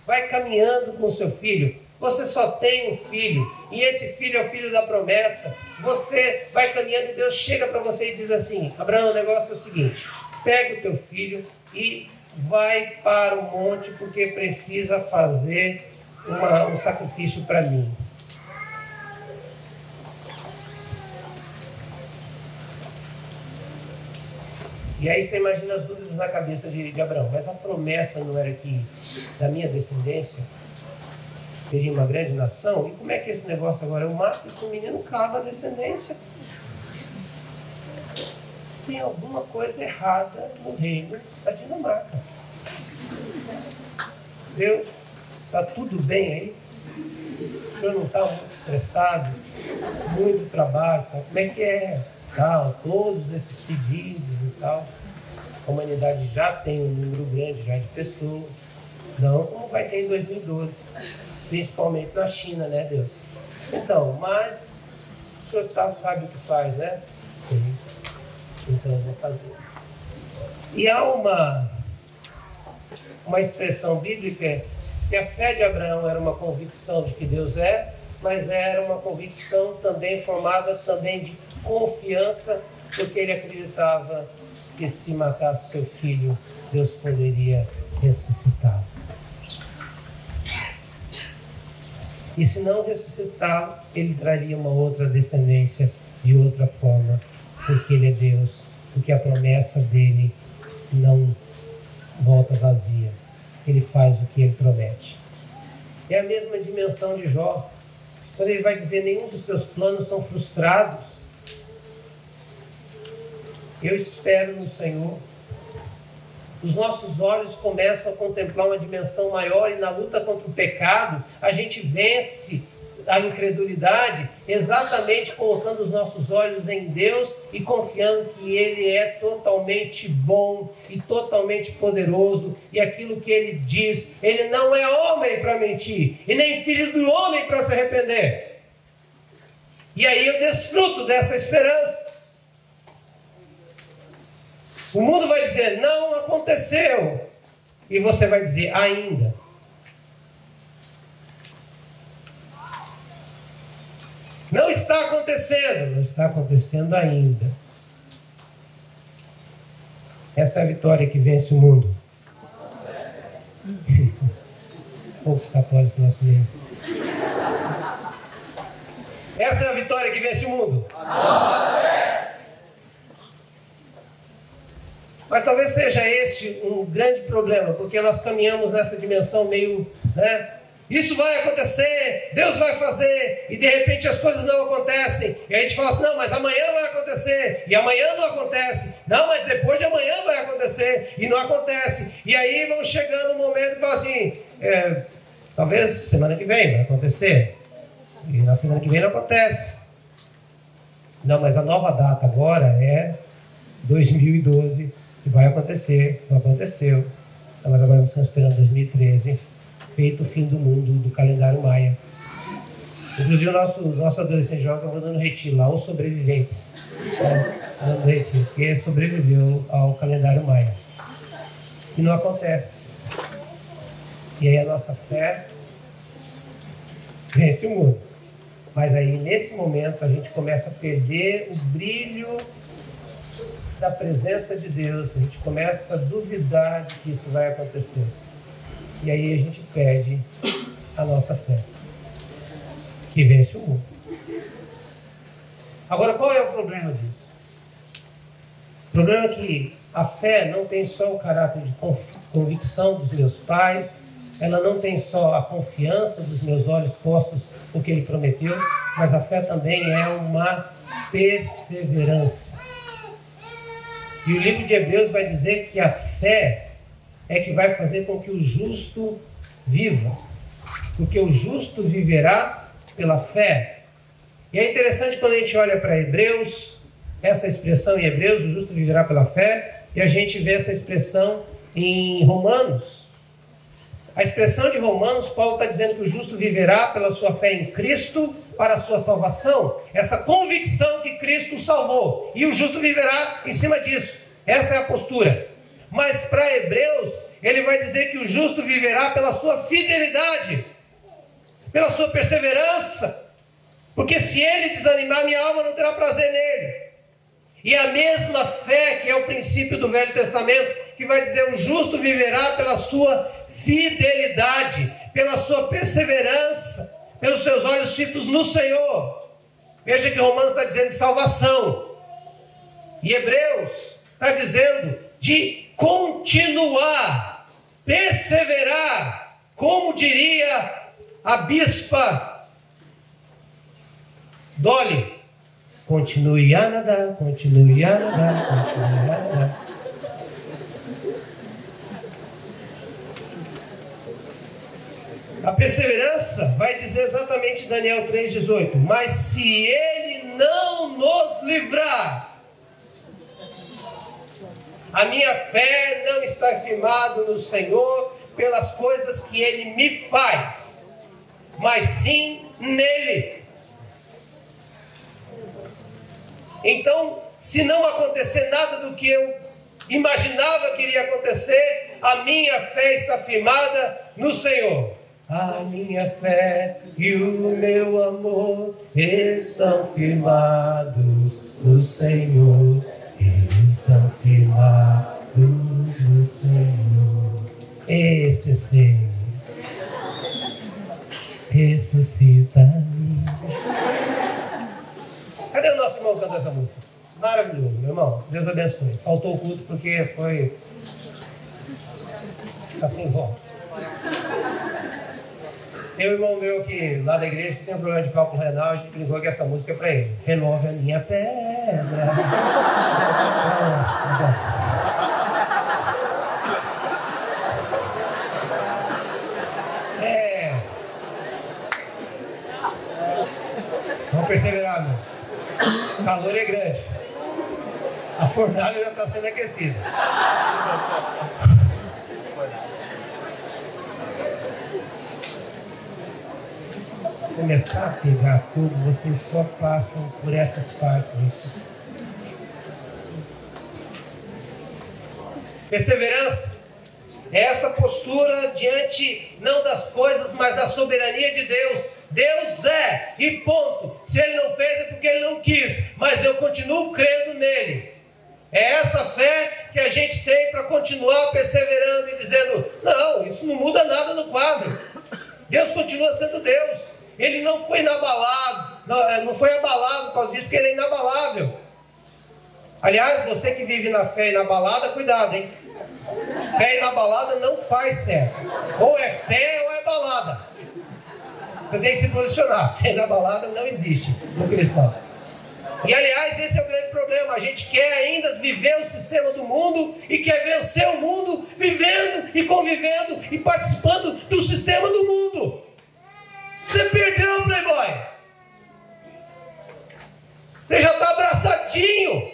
Speaker 1: Vai caminhando com o seu filho. Você só tem um filho. E esse filho é o filho da promessa. Você vai caminhando e Deus chega para você e diz assim: Abraão, o negócio é o seguinte. Pega o teu filho e vai para o monte, porque precisa fazer um sacrifício para mim. E aí você imagina as dúvidas na cabeça de Abraão. Mas a promessa não era que da minha descendência teria uma grande nação? E como é que esse negócio agora? Eu mato esse menino, cava a descendência. Tem alguma coisa errada no reino da Dinamarca. Deus, está tudo bem aí? O senhor não está muito estressado? Muito trabalho, sabe? Como é que é? Tal, todos esses pedidos e tal. A humanidade já tem um número grande já de pessoas. Não como vai ter em 2012. Principalmente na China, né, Deus? Então, mas o senhor sabe o que faz, né? Sim. Então eu vou fazer. E há uma expressão bíblica que a fé de Abraão era uma convicção de que Deus é, mas era uma convicção também formada também de confiança, porque ele acreditava que se matasse seu filho, Deus poderia ressuscitá-lo. E se não ressuscitá-lo, ele traria uma outra descendência de outra forma, porque ele é Deus, porque a promessa dele não volta vazia. Ele faz o que ele promete. É a mesma dimensão de Jó, quando ele vai dizer: nenhum dos teus planos são frustrados. Eu espero no Senhor. Os nossos olhos começam a contemplar uma dimensão maior, e na luta contra o pecado, a gente vence a incredulidade exatamente colocando os nossos olhos em Deus e confiando que Ele é totalmente bom e totalmente poderoso, e aquilo que Ele diz, Ele não é homem para mentir, e nem filho do homem para se arrepender. E aí eu desfruto dessa esperança. O mundo vai dizer: não aconteceu. E você vai dizer: ainda. Não está acontecendo. Não está acontecendo ainda. Essa é a vitória que vence o mundo. Poucos católicos nós mesmos. Essa é a vitória que vence o mundo. Mas talvez seja este um grande problema, porque nós caminhamos nessa dimensão meio, isso vai acontecer, Deus vai fazer, e de repente as coisas não acontecem. E a gente fala assim, não, mas amanhã vai acontecer, e amanhã não acontece. Não, mas depois de amanhã vai acontecer, e não acontece. E aí vão chegando um momento que fala assim, talvez semana que vem vai acontecer, e na semana que vem não acontece. Não, mas a nova data agora é 2012, que vai acontecer, não aconteceu. Não, mas agora nós estamos esperando 2013, feito o fim do mundo do calendário maia. Inclusive o nosso adolescente jovem estava dando retiro lá, os sobreviventes. Dando retiro, que sobreviveu ao calendário maia. E não acontece. E aí a nossa fé vence o mundo. Mas aí nesse momento a gente começa a perder o brilho da presença de Deus, a gente começa a duvidar de que isso vai acontecer. E aí a gente perde a nossa fé, que vence o mundo. Agora, qual é o problema disso? O problema é que a fé não tem só o caráter de convicção dos meus pais, ela não tem só a confiança dos meus olhos postos no que Ele prometeu, mas a fé também é uma perseverança. E o livro de Hebreus vai dizer que a fé é que vai fazer com que o justo viva. Porque o justo viverá pela fé. E é interessante quando a gente olha para Hebreus, essa expressão em Hebreus, o justo viverá pela fé, e a gente vê essa expressão em Romanos. A expressão de Romanos, Paulo está dizendo que o justo viverá pela sua fé em Cristo para a sua salvação. Essa convicção que Cristo o salvou. E o justo viverá em cima disso. Essa é a postura. Mas para Hebreus, ele vai dizer que o justo viverá pela sua fidelidade, pela sua perseverança. Porque se ele desanimar, minha alma não terá prazer nele. E a mesma fé, que é o princípio do Velho Testamento, que vai dizer o justo viverá pela sua fidelidade, pela sua perseverança, pelos seus olhos fitos no Senhor. Veja que Romanos está dizendo de salvação. E Hebreus está dizendo de continuar, perseverar, como diria a bispa Dolly, continue a nadar, continue a nadar, continue a nadar. A perseverança vai dizer exatamente Daniel 3,18, mas se Ele não nos livrar, a minha fé não está firmada no Senhor pelas coisas que Ele me faz, mas sim nele. Então, se não acontecer nada do que eu imaginava que iria acontecer, a minha fé está firmada no Senhor. A minha fé e o meu amor estão firmados no Senhor. Eles estão firmados no Senhor. Esse Senhor ressuscita-me. Cadê o nosso irmão cantando essa música? Maravilhoso, meu irmão. Deus abençoe. Faltou o culto porque foi assim, bom. Tem um irmão meu que lá da igreja que tem um problema de cálculo renal, a gente ligou que essa música é para ele. Renove a minha pedra. Vamos perseverar, meu. O calor é grande. A fornalha já está sendo aquecida. Começar a pegar tudo, vocês só passam por essas partes. Perseverança é essa postura diante não das coisas, mas da soberania de Deus. Deus é, e ponto. Se ele não fez é porque ele não quis, mas eu continuo crendo nele. É essa fé que a gente tem para continuar perseverando e dizendo, não, isso não muda nada no quadro. Deus continua sendo Deus. Ele não foi inabalado, não foi abalado por causa disso, porque ele é inabalável. Aliás, você que vive na fé inabalada, cuidado, hein? Fé inabalada não faz certo. Ou é fé ou é balada. Você tem que se posicionar. Fé inabalada não existe no cristão. E aliás, esse é o grande problema. A gente quer ainda viver o sistema do mundo e quer vencer o mundo vivendo e convivendo e participando do sistema do mundo. Você perdeu, Playboy. Você já está abraçadinho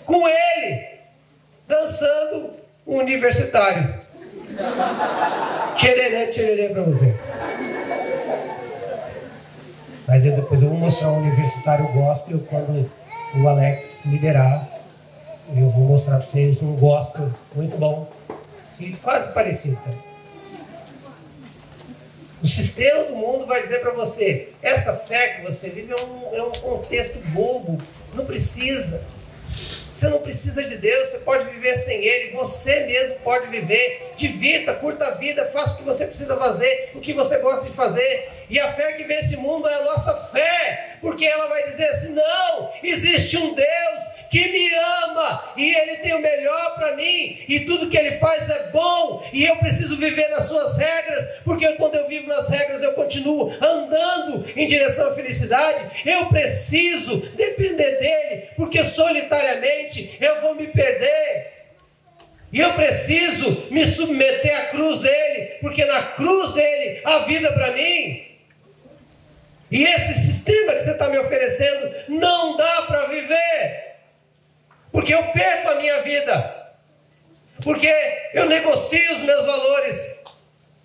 Speaker 1: com ele, dançando um universitário. Tchererê, tchererê para você. Mas depois eu vou mostrar um universitário gospel quando o Alex liberar. Eu vou mostrar para vocês um gospel muito bom e quase parecido também. O sistema do mundo vai dizer para você, essa fé que você vive é um contexto bobo, não precisa. Você não precisa de Deus, você pode viver sem Ele, você mesmo pode viver, divirta, curta a vida, faça o que você precisa fazer, o que você gosta de fazer. E a fé que vence o mundo é a nossa fé, porque ela vai dizer assim, não, existe um Deus que me ama, e Ele tem o melhor para mim, e tudo que Ele faz é bom, e eu preciso viver nas suas regras, porque quando eu vivo nas regras eu continuo andando em direção à felicidade. Eu preciso depender dEle, porque solitariamente eu vou me perder. E eu preciso me submeter à cruz dEle, porque na cruz dEle há vida para mim. E esse sistema que você está me oferecendo não dá para viver. Porque eu perco a minha vida. Porque eu negocio os meus valores.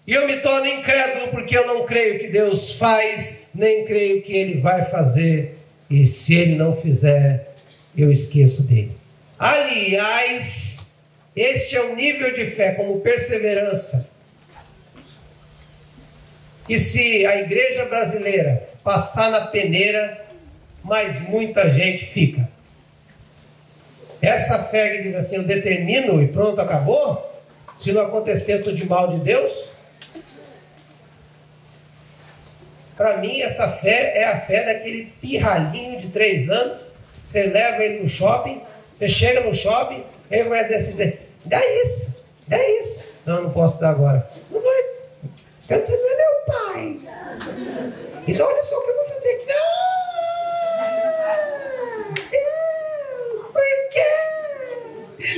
Speaker 1: E eu me torno incrédulo porque eu não creio que Deus faz, nem creio que Ele vai fazer. E se Ele não fizer, eu esqueço dele. Aliás, este é o nível de fé como perseverança. E se a igreja brasileira passar na peneira, mas muita gente fica. Essa fé que diz assim, eu determino e pronto, acabou. Se não acontecer, tudo de mal de Deus. Para mim, essa fé é a fé daquele pirralhinho de 3 anos. Você leva ele no shopping, você chega no shopping, ele começa a dizer, dá isso, dá isso. Não, não posso dar agora. Não vai. Você não é meu pai. Então olha só o que eu vou fazer aqui.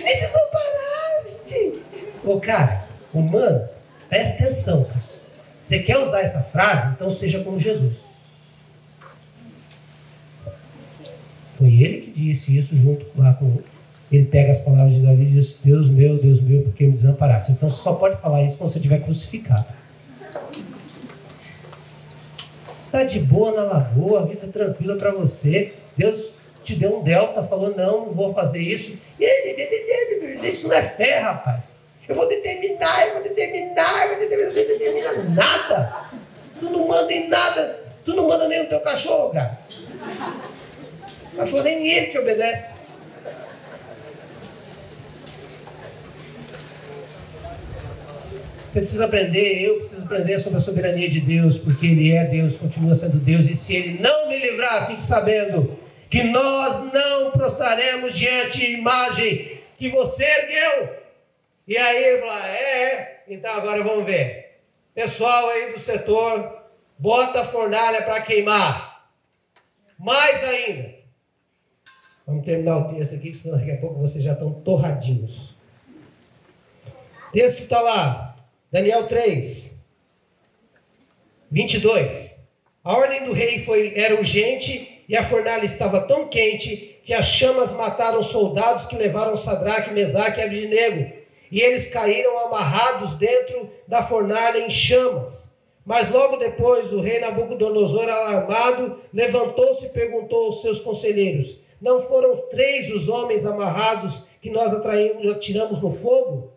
Speaker 1: Me desamparaste. Ô cara, humano, presta atenção, cara. Você quer usar essa frase? Então seja como Jesus. Foi ele que disse isso junto lá com... Ele pega as palavras de Davi e diz, Deus meu, por que me desamparaste? Então você só pode falar isso quando você estiver crucificado. Está de boa na lagoa, a vida tranquila para você. Deus te deu um delta, falou, não vou fazer isso. Isso não é fé, rapaz. Eu vou determinar nada. Tu não manda em nada. Tu não manda nem no teu cachorro, cara. O cachorro nem ele te obedece. Você precisa aprender, eu preciso aprender sobre a soberania de Deus, porque Ele é Deus, continua sendo Deus, e se Ele não me livrar, fique sabendo que nós não prostraremos diante de imagem que você ergueu. E aí ele fala, então agora vamos ver. Pessoal aí do setor, bota a fornalha para queimar. Mais ainda. Vamos terminar o texto aqui, senão daqui a pouco vocês já estão torradinhos. O texto está lá. Daniel 3, 22. A ordem do rei era urgente e a fornalha estava tão quente que as chamas mataram os soldados que levaram Sadraque, Mesaque e Abednego. E eles caíram amarrados dentro da fornalha em chamas. Mas logo depois o rei Nabucodonosor, alarmado, levantou-se e perguntou aos seus conselheiros, não foram 3 os homens amarrados que nós atiramos no fogo?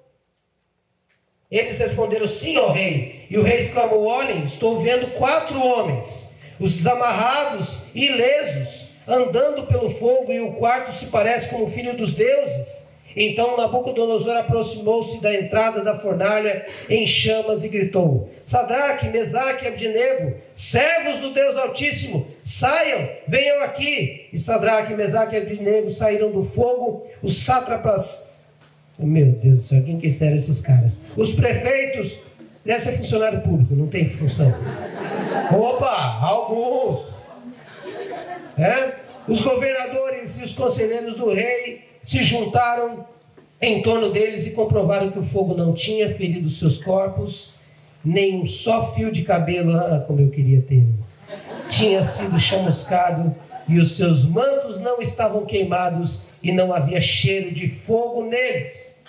Speaker 1: Eles responderam, sim, ó rei. E o rei exclamou, olhem, estou vendo 4 homens. os amarrados e ilesos, andando pelo fogo, e o quarto se parece como o filho dos deuses. Então Nabucodonosor aproximou-se da entrada da fornalha em chamas e gritou: Sadraque, Mesaque e Abdenego, servos do Deus Altíssimo, saiam, venham aqui. E Sadraque, Mesaque e Abdenego saíram do fogo. Os sátrapas, meu Deus do céu, quem que eram esses caras? Os prefeitos, deve ser funcionário público, não tem função. Opa, alguns. Os governadores e os conselheiros do rei se juntaram em torno deles e comprovaram que o fogo não tinha ferido seus corpos, nem um só fio de cabelo, como eu queria ter, tinha sido chamuscado, e os seus mantos não estavam queimados, e não havia cheiro de fogo neles.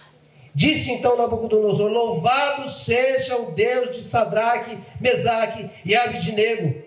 Speaker 1: Disse então Nabucodonosor: louvado seja o Deus de Sadraque, Mesaque e Abdenego,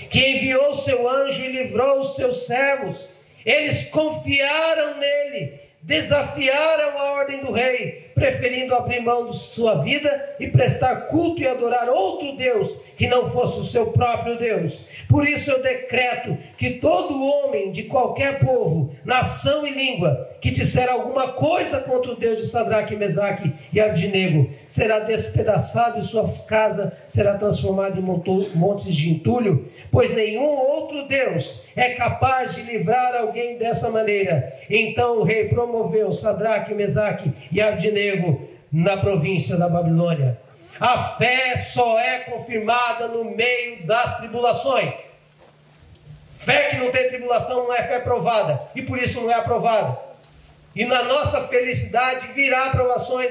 Speaker 1: que enviou o seu anjo e livrou os seus servos. Eles confiaram nele, desafiaram a ordem do rei, preferindo abrir mão de sua vida e prestar culto e adorar outro Deus, que não fosse o seu próprio Deus. Por isso eu decreto que todo homem de qualquer povo, nação e língua, que disser alguma coisa contra o Deus de Sadraque, Mesaque e Abdenego, será despedaçado e sua casa será transformada em montes de entulho, pois nenhum outro Deus é capaz de livrar alguém dessa maneira. Então o rei promoveu Sadraque, Mesaque e Abdenego na província da Babilônia. A fé só é confirmada no meio das tribulações. Fé que não tem tribulação não é fé provada, e por isso não é aprovada. E na nossa felicidade virão provações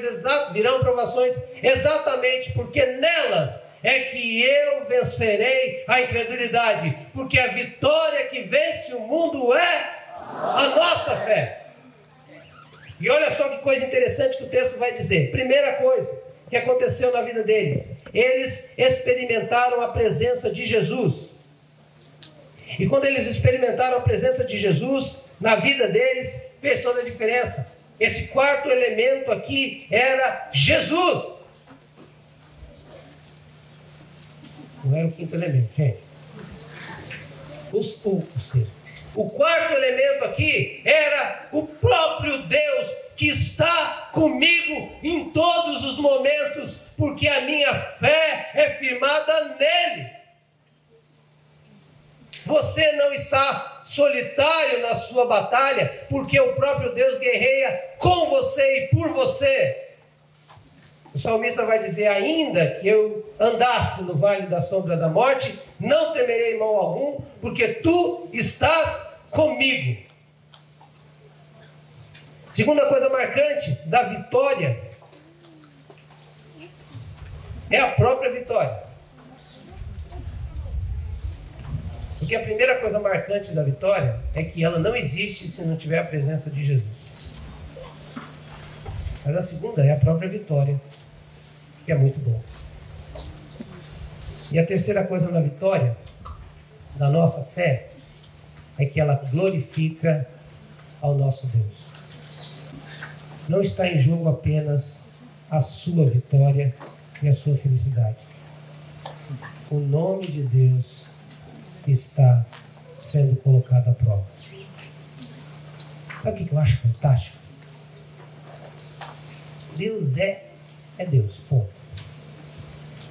Speaker 1: exatamente porque nelas é que eu vencerei a incredulidade, porque a vitória que vence o mundo é a nossa fé. E olha só que coisa interessante que o texto vai dizer. Primeira coisa que aconteceu na vida deles: eles experimentaram a presença de Jesus. E quando eles experimentaram a presença de Jesus na vida deles, fez toda a diferença. Esse quarto elemento aqui era Jesus. Não era o quinto elemento, gente. O quarto elemento aqui era o próprio Deus, que está comigo em todos os momentos, porque a minha fé é firmada nele. Você não está solitário na sua batalha, porque o próprio Deus guerreia com você e por você. O salmista vai dizer: ainda que eu andasse no vale da sombra da morte, não temerei mal algum, porque tu estás comigo. Segunda coisa marcante da vitória é a própria vitória. Porque a primeira coisa marcante da vitória é que ela não existe se não tiver a presença de Jesus. Mas a segunda é a própria vitória, que é muito bom. E a terceira coisa na vitória da nossa fé é que ela glorifica ao nosso Deus. Não está em jogo apenas a sua vitória e a sua felicidade. O nome de Deus está sendo colocado à prova. Sabe o que eu acho fantástico? Deus é Deus, ponto.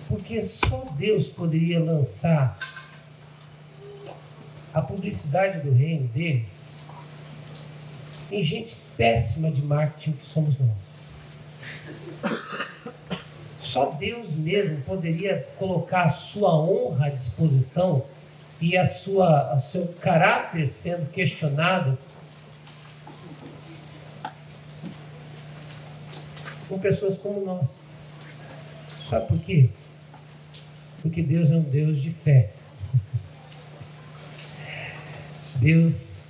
Speaker 1: Porque só Deus poderia lançar a publicidade do reino dele em gente péssima de marketing que somos nós. Só Deus mesmo poderia colocar a sua honra à disposição e o seu caráter sendo questionado com pessoas como nós. Sabe por quê? Porque Deus é um Deus de fé. Deus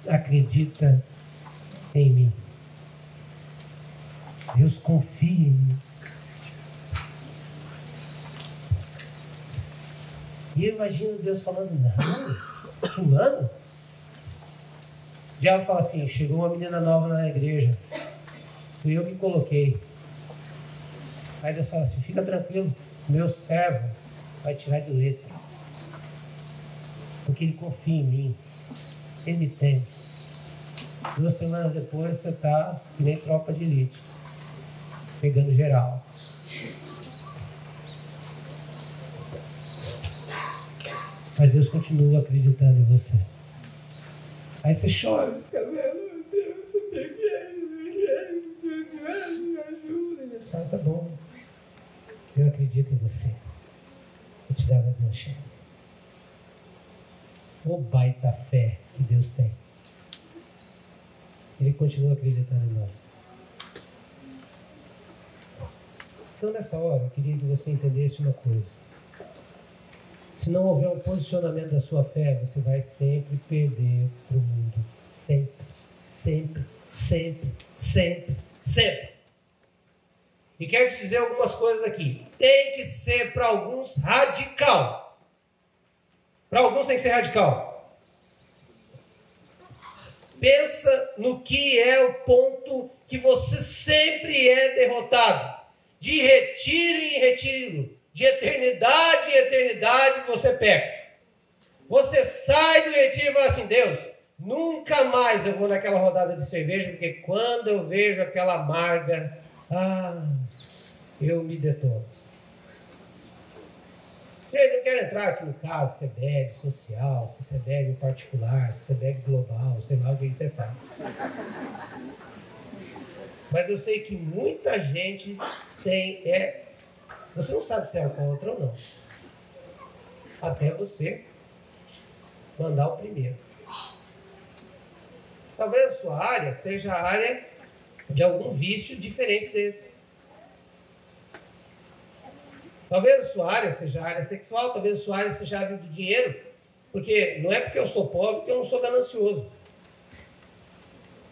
Speaker 1: acredita em mim. Deus confia em mim. E eu imagino Deus falando: não, fulano. O diabo fala assim: chegou uma menina nova na igreja, fui eu que coloquei. Aí Deus fala assim: fica tranquilo, meu servo vai tirar de letra. Porque ele confia em mim. Ele me tem. 2 semanas depois você está que nem tropa de elite, pegando geral. Mas Deus continua acreditando em você. Aí você chora, me ajuda. Deus fala, tá bom, eu acredito em você. Vou te dar mais uma chance. O baita fé que Deus tem. Ele continua acreditando em nós. Então nessa hora eu queria que você entendesse uma coisa. Se não houver um posicionamento da sua fé, você vai sempre perder para o mundo. Sempre, sempre, sempre, sempre, sempre. E quero te dizer algumas coisas aqui. Tem que ser para alguns radical. Para alguns tem que ser radical. Pensa no que é o ponto que você sempre é derrotado. De retiro em retiro, de eternidade em eternidade, você peca. Você sai do retiro e fala assim, Deus, nunca mais eu vou naquela rodada de cerveja, porque quando eu vejo aquela amarga, eu me detono. Eu não quero entrar aqui no caso, se você bebe social, se você bebe em particular, se você bebe global, sei lá o que você faz. Mas eu sei que muita gente você não sabe se é alcoólatra ou não. Até você mandar o primeiro. Talvez a sua área seja a área de algum vício diferente desse. Talvez a sua área seja a área sexual, talvez a sua área seja a área do dinheiro. Porque não é porque eu sou pobre que eu não sou ganancioso.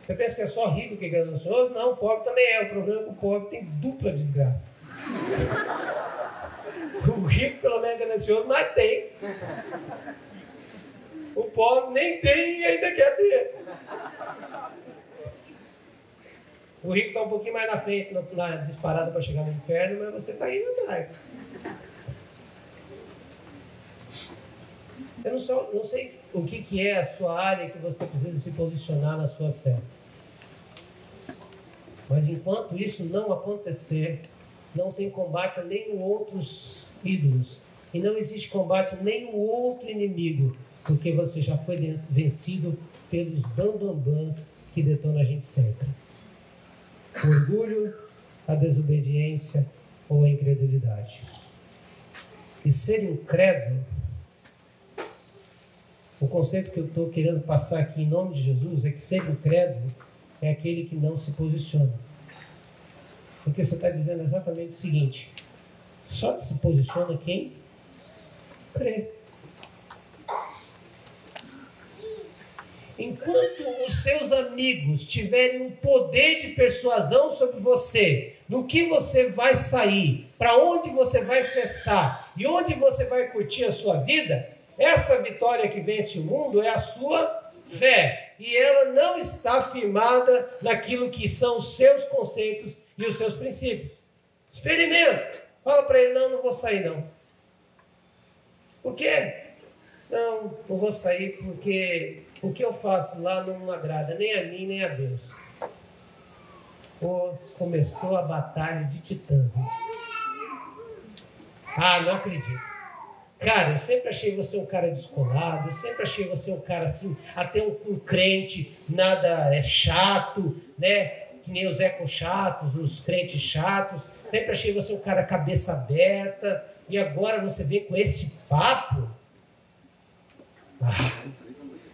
Speaker 1: Você pensa que é só rico que é ganancioso? Não, o pobre também é. O problema é que o pobre tem dupla desgraça. O rico pelo menos é ganancioso, mas tem. O pobre nem tem e ainda quer ter. O rico está um pouquinho mais na frente, na disparada para chegar no inferno, mas você está indo atrás. Eu não sei o que é a sua área que você precisa se posicionar na sua fé. Mas enquanto isso não acontecer, não tem combate a nenhum outros ídolos. E não existe combate a nenhum outro inimigo, porque você já foi vencido pelos bambambãs que detonam a gente sempre. O orgulho, a desobediência ou a incredulidade. E ser incrédulo, o conceito que eu estou querendo passar aqui em nome de Jesus é que ser incrédulo é aquele que não se posiciona. Porque você está dizendo exatamente o seguinte: só se posiciona quem crê. Enquanto os seus amigos tiverem um poder de persuasão sobre você, no que você vai sair, para onde você vai festar e onde você vai curtir a sua vida, essa vitória que vence o mundo é a sua fé. E ela não está firmada naquilo que são os seus conceitos e os seus princípios. Experimenta. Fala para ele, não vou sair não. Por quê? Não vou sair porque o que eu faço lá não agrada nem a mim nem a Deus. Começou a batalha de titãs. Hein? Não acredito. Cara, eu sempre achei você um cara descolado, eu sempre achei você um cara assim, até um crente, nada chato, né? Que nem os eco-chatos, os crentes chatos. Sempre achei você um cara cabeça aberta, e agora você vem com esse papo?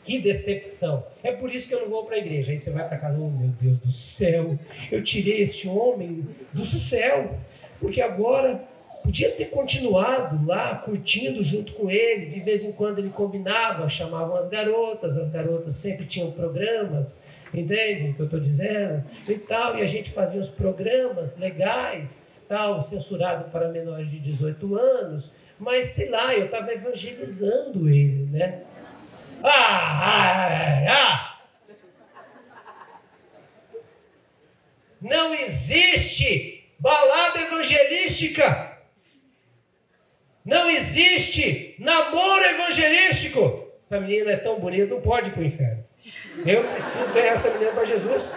Speaker 1: Que decepção. É por isso que eu não vou para a igreja. Aí você vai para casa, oh meu Deus do céu, eu tirei esse homem do céu, porque agora podia ter continuado lá, curtindo junto com ele. De vez em quando ele combinava, chamavam as garotas sempre tinham programas, entende o que eu estou dizendo? E tal, e a gente fazia uns programas legais, tal, censurado para menores de 18 anos, mas sei lá, eu estava evangelizando ele, né? Não existe balada evangelística. Não existe namoro evangelístico. essa menina é tão bonita, não pode ir para o inferno. Eu preciso ganhar essa menina para Jesus.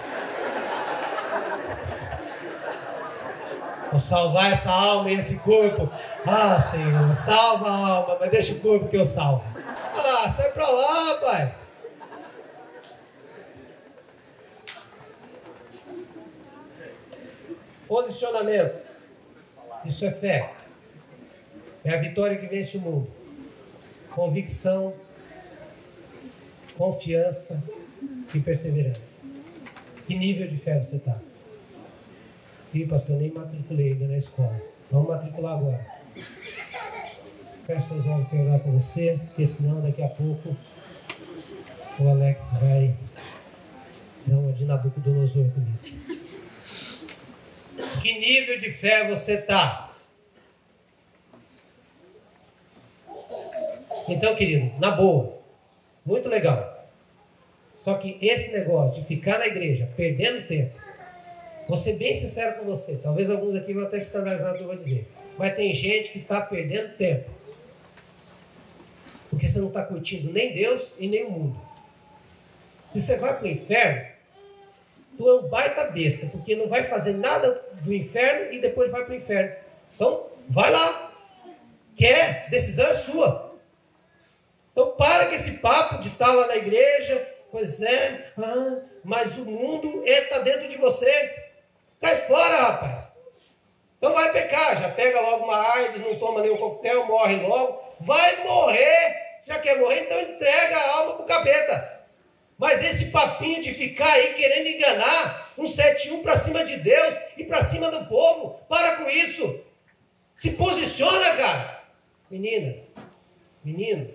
Speaker 1: Vou salvar essa alma e esse corpo. Ah, Senhor, salva a alma, mas deixa o corpo que eu salvo. Ah, sai pra lá, rapaz. Posicionamento. Isso é fé. É a vitória que vence o mundo. Convicção, confiança e perseverança. Que nível de fé você está? Ih, pastor, nem matriculei ainda na escola. Vamos matricular agora. Feche seus olhos para orar com você, porque senão daqui a pouco o Alex vai dar uma de Nabucodonosor comigo. Que nível de fé você está? Então, querido, na boa, muito legal. Só que esse negócio de ficar na igreja perdendo tempo, vou ser bem sincero com você, talvez alguns aqui vão até se escandalizar do que eu vou dizer, mas tem gente que está perdendo tempo, porque você não está curtindo nem Deus e nem o mundo. Se você vai para o inferno, tu é um baita besta, porque não vai fazer nada do inferno e depois vai para o inferno. Então, vai lá. Quer? Decisão é sua. Então, para com esse papo de estar lá na igreja, pois é, mas o mundo está dentro de você. Cai fora, rapaz. Então vai pecar, já pega logo uma AIDS, não toma nenhum coquetel, morre logo. Vai morrer, já quer morrer, então entrega a alma pro capeta. Mas esse papinho de ficar aí querendo enganar, um 7-1 para cima de Deus e para cima do povo, para com isso. Se posiciona, cara. Menina, menino,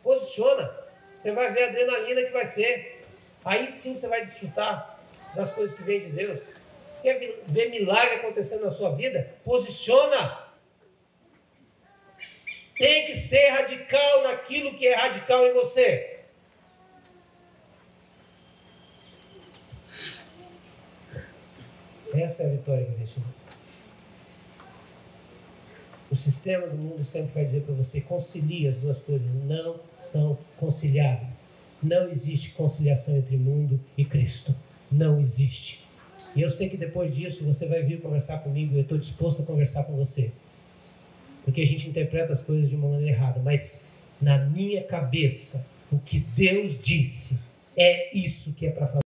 Speaker 1: posiciona. Você vai ver a adrenalina que vai ser. Aí sim você vai desfrutar das coisas que vêm de Deus. Você quer ver milagre acontecendo na sua vida? Posiciona. Tem que ser radical naquilo que é radical em você. Essa é a vitória que vence o mundo. O sistema do mundo sempre vai dizer para você: concilie as duas coisas. Não são conciliáveis. Não existe conciliação entre mundo e Cristo. Não existe. E eu sei que depois disso você vai vir conversar comigo. Eu estou disposto a conversar com você. Porque a gente interpreta as coisas de uma maneira errada. Mas na minha cabeça, o que Deus disse é isso que é para fazer.